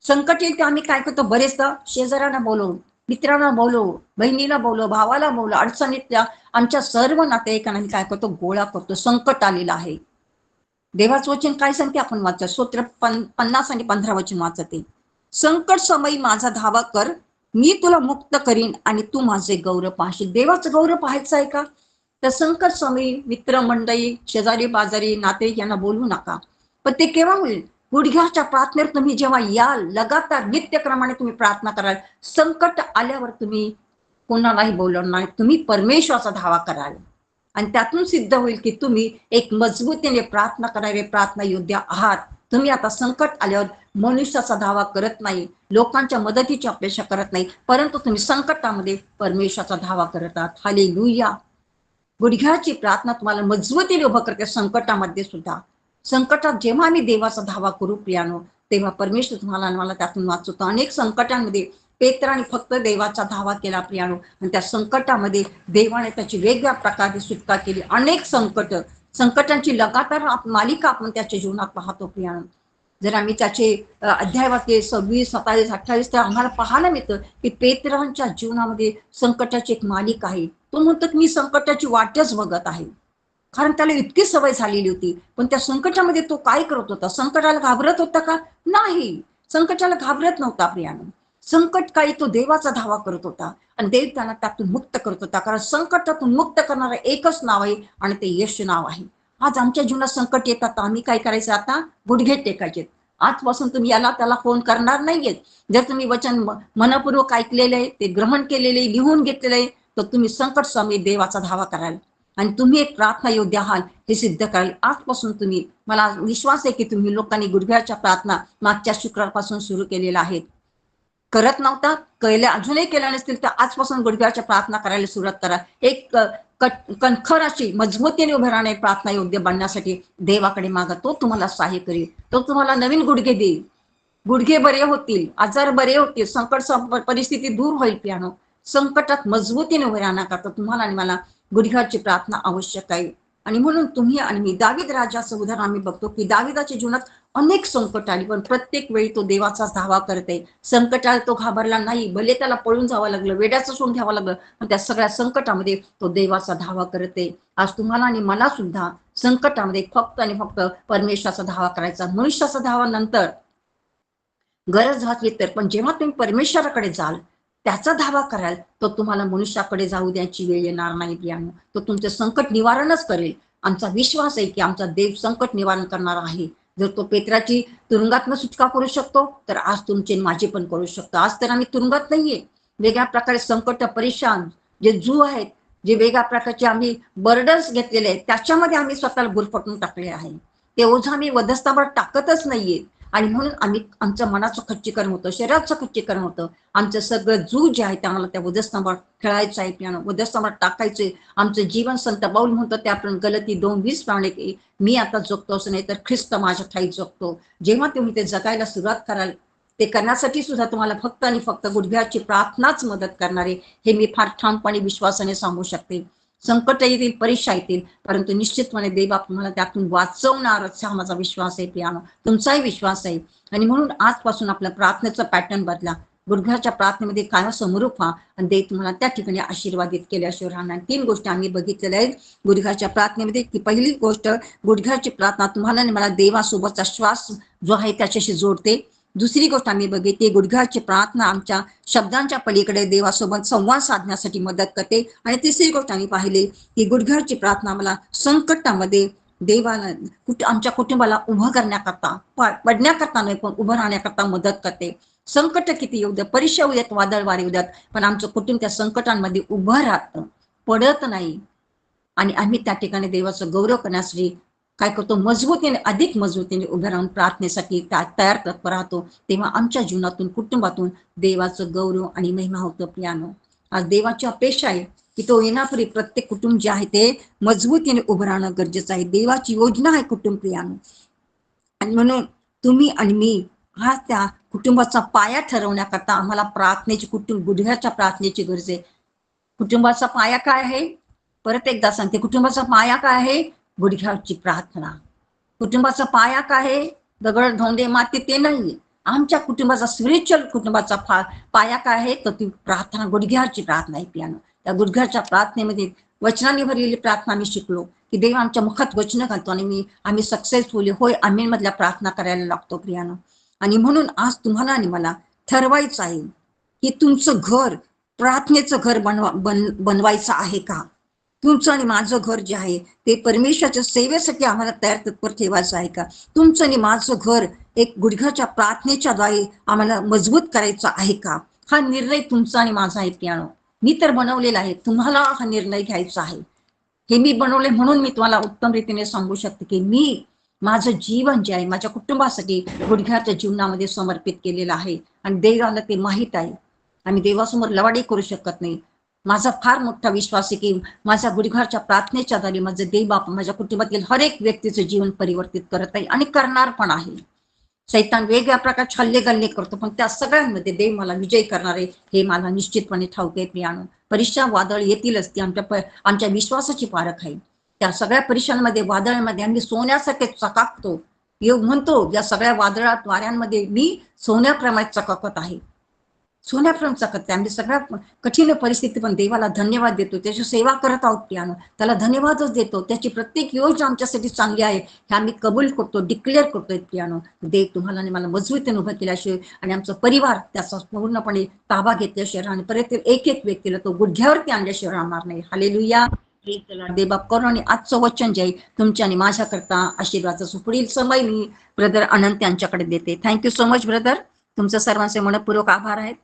संकट येईल ते आम्ही काय करतो, बरेचदा शेजाऱ्यांना बोलवून, मित्रांना बोलव, बहिणीला बोलव, भावाला बोलव, अडचणीतल्या आमच्या सर्व नातेवाईकांना काय करतो, गोळा करतो. संकट आलेलं आहे. देवाचं वचन काय सांगते आपण वाचत, स्तोत्र 50 आणि 15 वचन वाचते. संकट समयी माझा धावा कर, मी तुला मुक्त करीन आणि तू माझे गौरव पाहशील. देवाचं गौरव पाहायचं आहे का, तर संकट समयी मित्र मंडळी, शेजारी बाजारी, नातेवाईक यांना बोलू नका. पण ते केव्हा होईल, गुडघ्याच्या प्रार्थनेवर तुम्ही जेव्हा याल, लगातार नित्यक्रमाने तुम्ही प्रार्थना कराल, संकट आल्यावर तुम्ही कोणालाही बोलणार नाही, तुम्ही परमेश्वराचा धावा कराल आणि त्यातून सिद्ध होईल की तुम्ही एक मजबूतीने प्रार्थना करणारे प्रार्थना योद्धा आहात. तुम्ही आता संकट आल्यावर मनुष्याचा धावा करत नाही, लोकांच्या मदतीची अपेक्षा करत नाही, परंतु तुम्ही संकटामध्ये परमेश्वराचा धावा करत आहात. हालेलुया. गुडघ्याची प्रार्थना तुम्हाला मजबूतीने उभं करते संकटामध्ये सुद्धा. संकटात जेव्हा आम्ही देवाचा धावा करू प्रियानो, तेव्हा परमेश्वर तुम्हाला आणि मला त्यातून वाचवतो. अनेक संकटांमध्ये पेत्राने फक्त देवाचा धावा केला प्रियानो, आणि त्या संकटामध्ये देवाने त्याची वेगळ्या प्रकारे सुटका केली. अनेक संकटांची लगातार मालिका आपण त्याच्या जीवनात पाहतो प्रियानो. जर आम्ही त्याचे अध्याय वाचले 26, 27, 28, तर आम्हाला पाहायला मिळतं की पेत्रांच्या जीवनामध्ये संकटाची एक मालिका आहे. तो म्हणतो की मी संकटाची वाटच बघत आहे, कारण त्याला इतकी सवय झालेली होती. पण त्या संकटामध्ये तो काय करत होता, संकटाला घाबरत होता का, नाही, संकटाला घाबरत नव्हता प्रियानो. संकट काळी तो देवाचा धावा करत होता आणि देव त्याला त्यातून मुक्त करत होता, कारण संकटातून मुक्त करणारं एकच नाव आहे आणि ते येशू नाव आहे. आज आमच्या जीवनात संकट येतात, आम्ही काय करायचं, आता गुडघे टेकायचे. आजपासून तुम्ही याला त्याला फोन करणार नाहीयेत. जर तुम्ही वचन मनपूर्वक ऐकलेले आहे, ते ग्रहण केलेले, लिहून घेतलेले आहे, तर तुम्ही संकट समय देवाचा धावा कराल आणि तुम्ही एक प्रार्थना योद्धा आहात हे सिद्ध कराल. आजपासून तुम्ही, मला विश्वास आहे की तुम्ही लोकांनी गुडघ्याच्या प्रार्थना मागच्या शुक्रवारपासून सुरू केलेल्या आहेत. करत नव्हता, केल्या, अजूनही केल्या नसतील तर आजपासून गुडघ्याच्या प्रार्थना करायला सुरुवात करा. एक कणखर अशी मजबूतीने उभे राहणे प्रार्थना योग्य बनण्यासाठी देवाकडे मागा, तो तुम्हाला सहाय्य करेल, तो तुम्हाला नवीन गुडघे देईल, गुडघे बरे होतील, आजार बरे होतील, संकट परिस्थिती दूर होईल प्रियानो. संकटात मजबूतीने उभे राहण्याकरता तुम्हाला आणि मला गुडघ्याची प्रार्थना आवश्यक आहे. आणि म्हणून तुम्ही आणि मी, दावीद राजाचं उदाहरण आम्ही बघतो की दावीदाच्या जीवनात अनेक संकट आली, पण प्रत्येक वेळी तो देवाचाच धावा करते. संकटाला तो घाबरला नाही, भले त्याला पळून जावं लागलं, वेड्याचं सोडून घ्यावं लागलं, पण त्या सगळ्या संकटामध्ये तो देवाचा धावा करते. आज तुम्हाला आणि मला सुद्धा संकटामध्ये फक्त आणि फक्त परमेश्वराचा धावा करायचा. मनुष्याचा धावा नंतर गरज घातली तर, पण जेव्हा तुम्ही परमेश्वराकडे जाल, त्याचा धावा कराल, तो तुम्हाला मनुष्याकडे जाऊ द्यायची वेळ येणार नाही प्रियानो. तो तुमचे संकट निवारणच करेल. आमचा विश्वास आहे की आमचा देव संकट निवारण करणार आहे. जर तो पेत्राची तुरुंगातनं सुटका करू शकतो, तर आज तुमचे माझे पण करू शकतो. आज तर आम्ही तुरुंगात नाहीये, वेगळ्या प्रकारे संकट, परेशान जे जू आहेत, जे वेगळ्या प्रकारचे आम्ही बर्डन्स घेतलेले आहेत, त्याच्यामध्ये आम्ही स्वतःला गुरफटून टाकले आहे. ते ओझं आम्ही वधस्तावर टाकतच नाहीये. आणि म्हणून आम्ही, आमचं मनाचं खच्चीकरण होतं, शरीराचं खच्चीकरण होतं, आमचं सगळं जू जे आहे ते आम्हाला त्या वधस्तंभावर खेळायचं आहे, पियानो वधस्तंभावर टाकायचंय. आमचं जीवन संत पाऊल म्हणतो त्याप्रमाणे गलती 2:20 प्रमाणे की मी आता जगतो असं नाही तर ख्रिस्त माझ्या ठाई जगतो. जेव्हा तुम्ही ते जगायला सुरुवात कराल, ते करण्यासाठी सुद्धा तुम्हाला फक्त आणि फक्त गुडघ्याची प्रार्थनाच मदत करणारे, हे मी फार ठामपणे विश्वासाने सांगू शकते. संकट येतील, परीक्षा येतील, परंतु निश्चितपणे देव तुम्हाला त्यातून वाचवणारच हा माझा विश्वास आहे प्रियानो, तुमचाही विश्वास आहे. आणि म्हणून आजपासून आपल्या प्रार्थनेचं पॅटर्न बदला. गुडघ्याच्या प्रार्थनेमध्ये काय समरूप व्हा आणि देव तुम्हाला त्या ठिकाणी आशीर्वादित केल्याशिवाय राहणार. 3 गोष्टी आम्ही बघितलेल्या आहेत गुडघ्याच्या प्रार्थनेमध्ये, की पहिली गोष्ट, गुडघ्याची प्रार्थना तुम्हाला आणि मला देवासोबतचा श्वास जो आहे त्याच्याशी जोडते. दुसरी गोष्ट आम्ही बघितली, गुडघ्याची प्रार्थना आमच्या शब्दांच्या पलीकडे देवासोबत संवाद साधण्यासाठी मदत करते. आणि तिसरी गोष्ट आम्ही पाहिली की गुडघ्याची प्रार्थना मला संकटामध्ये देवाला, आमच्या कुटुंबाला उभं करण्याकरता, पडण्याकरता नाही पण उभं राहण्याकरता मदत करते. संकट किती येऊ द्या, परीक्षा येऊ द्यात, वादळ वारे येऊ द्यात, पण आमचं कुटुंब त्या संकटांमध्ये उभं राहतं, पडत नाही. आणि आम्ही त्या ठिकाणी देवाचं गौरव करण्यासाठी काय करतो, मजबूतीने, अधिक मजबूतीने उभे राहून प्रार्थनेसाठी तयार तत्पर राहतो. तेव्हा आमच्या जीवनातून, कुटुंबातून देवाचं गौरव आणि महिमा होतं प्रियानो. आज देवाची अपेक्षा आहे की तो येण्यापूर्वी प्रत्येक कुटुंब जे आहे ते मजबूतीने उभं राहणं गरजेचं आहे. देवाची योजना आहे कुटुंब प्रियानो. आणि म्हणून तुम्ही आणि मी हा त्या कुटुंबाचा पाया ठरवण्याकरता आम्हाला प्रार्थनेची गुडघ्याच्या प्रार्थनेची गरज आहे. कुटुंबाचा पाया काय आहे? परत एकदा सांगते, कुटुंबाचा पाया काय आहे? गुडघ्याची प्रार्थना. कुटुंबाचा पाया काय आहे? दगड धोंडे माती ते नाही. आमच्या कुटुंबाचा स्पिरिच्युअल कुटुंबाचा पाया काय आहे? तर ती प्रार्थना गुडघ्याची प्रार्थना आहे प्रियानो. त्या गुडघ्याच्या प्रार्थनेमध्ये वचनाने भरलेली प्रार्थना आम्ही शिकलो की देव आमच्या मुखात वचन घालतो आणि आम्ही सक्सेसफुली होय आमेन मधल्या प्रार्थना करायला लागतो प्रियानो. आणि म्हणून आज तुम्हाला आणि मला ठरवायचं आहे की तुमचं घर प्रार्थनेचं घर बनवायचं आहे का? तुमचं आणि माझं घर जे आहे ते परमेश्वराच्या सेवेसाठी आम्हाला तयार तत्पर ठेवायचं आहे का? तुमचं आणि माझं घर एक गुडघ्याच्या प्रार्थनेच्या द्वारे आम्हाला मजबूत करायचं आहे का? हा निर्णय तुमचा आणि माझा आहे प्रियानो. मी तर बनवलेला आहे, तुम्हाला हा निर्णय घ्यायचा आहे. हे मी बनवले म्हणून मी तुम्हाला उत्तम रीतीने सांगू शकते की मी माझं जीवन जे आहे माझ्या कुटुंबासाठी गुडघ्याच्या जीवनामध्ये समर्पित केलेलं आहे. आणि देवाला ते माहीत आहे. आम्ही देवासमोर लवाडी करू शकत नाही. माझा फार मोठा विश्वास आहे की माझ्या गुडघ्याच्या प्रार्थनेच्या द्वारे माझं देव बाप माझ्या कुटुंबातील हर एक व्यक्तीचं जीवन परिवर्तित करत आहे आणि करणार पण आहे. सैतान वेगळ्या प्रकारचे हल्ले गल्ले करतो, पण त्या सगळ्यांमध्ये देव मला विजय करणार आहे हे मला निश्चितपणे ठाऊक आहे प्रियानो. परीक्षा वादळ येतीलच, ती आमच्या विश्वासाची पारख आहे. त्या सगळ्या परीक्षांमध्ये वादळामध्ये आम्ही सोन्यासारखे चकाकतो. योग म्हणतो या सगळ्या वादळात वाऱ्यांमध्ये मी सोन्याप्रमाणे चकाकत आहे. सोन्याप्रमाणे चकाकते. आम्ही सगळ्या कठीण परिस्थिती पण देवाला धन्यवाद देतो, त्याची सेवा करत आहोत प्रियानो. त्याला धन्यवादच देतो. त्याची प्रत्येक योजना आमच्यासाठी चांगली आहे हे आम्ही कबूल करतो, डिक्लेअर करतोय प्रियानो. देव तुम्हाला आणि मला मजबूतीने उभं केल्याशिवाय आणि आमचा परिवार त्याचा पूर्णपणे ताबा घेतल्याशिवाय आणि परत एक एक व्यक्तीला तो गुडघ्यावरती आणल्याशिवाय राहणार नाही. हालेलुया. देवबाप करून आणि आजचं वचन जे तुमच्या आणि माझ्याकरता आशीर्वादाचं पुढील समय मी ब्रदर अनंत यांच्याकडे देते. Thank you so much brother. तुमचं सर्वांचे मनपूर्वक आभार आहेत.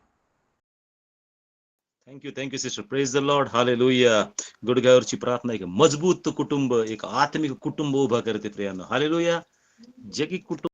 Thank you sister. Praise the lord. Hallelujah. गुडघ्यावरची प्रार्थना एक मजबूत कुटुंब, एक आत्मिक कुटुंब उभा करते प्रियानो. हालेलुया. जे की कुटुंब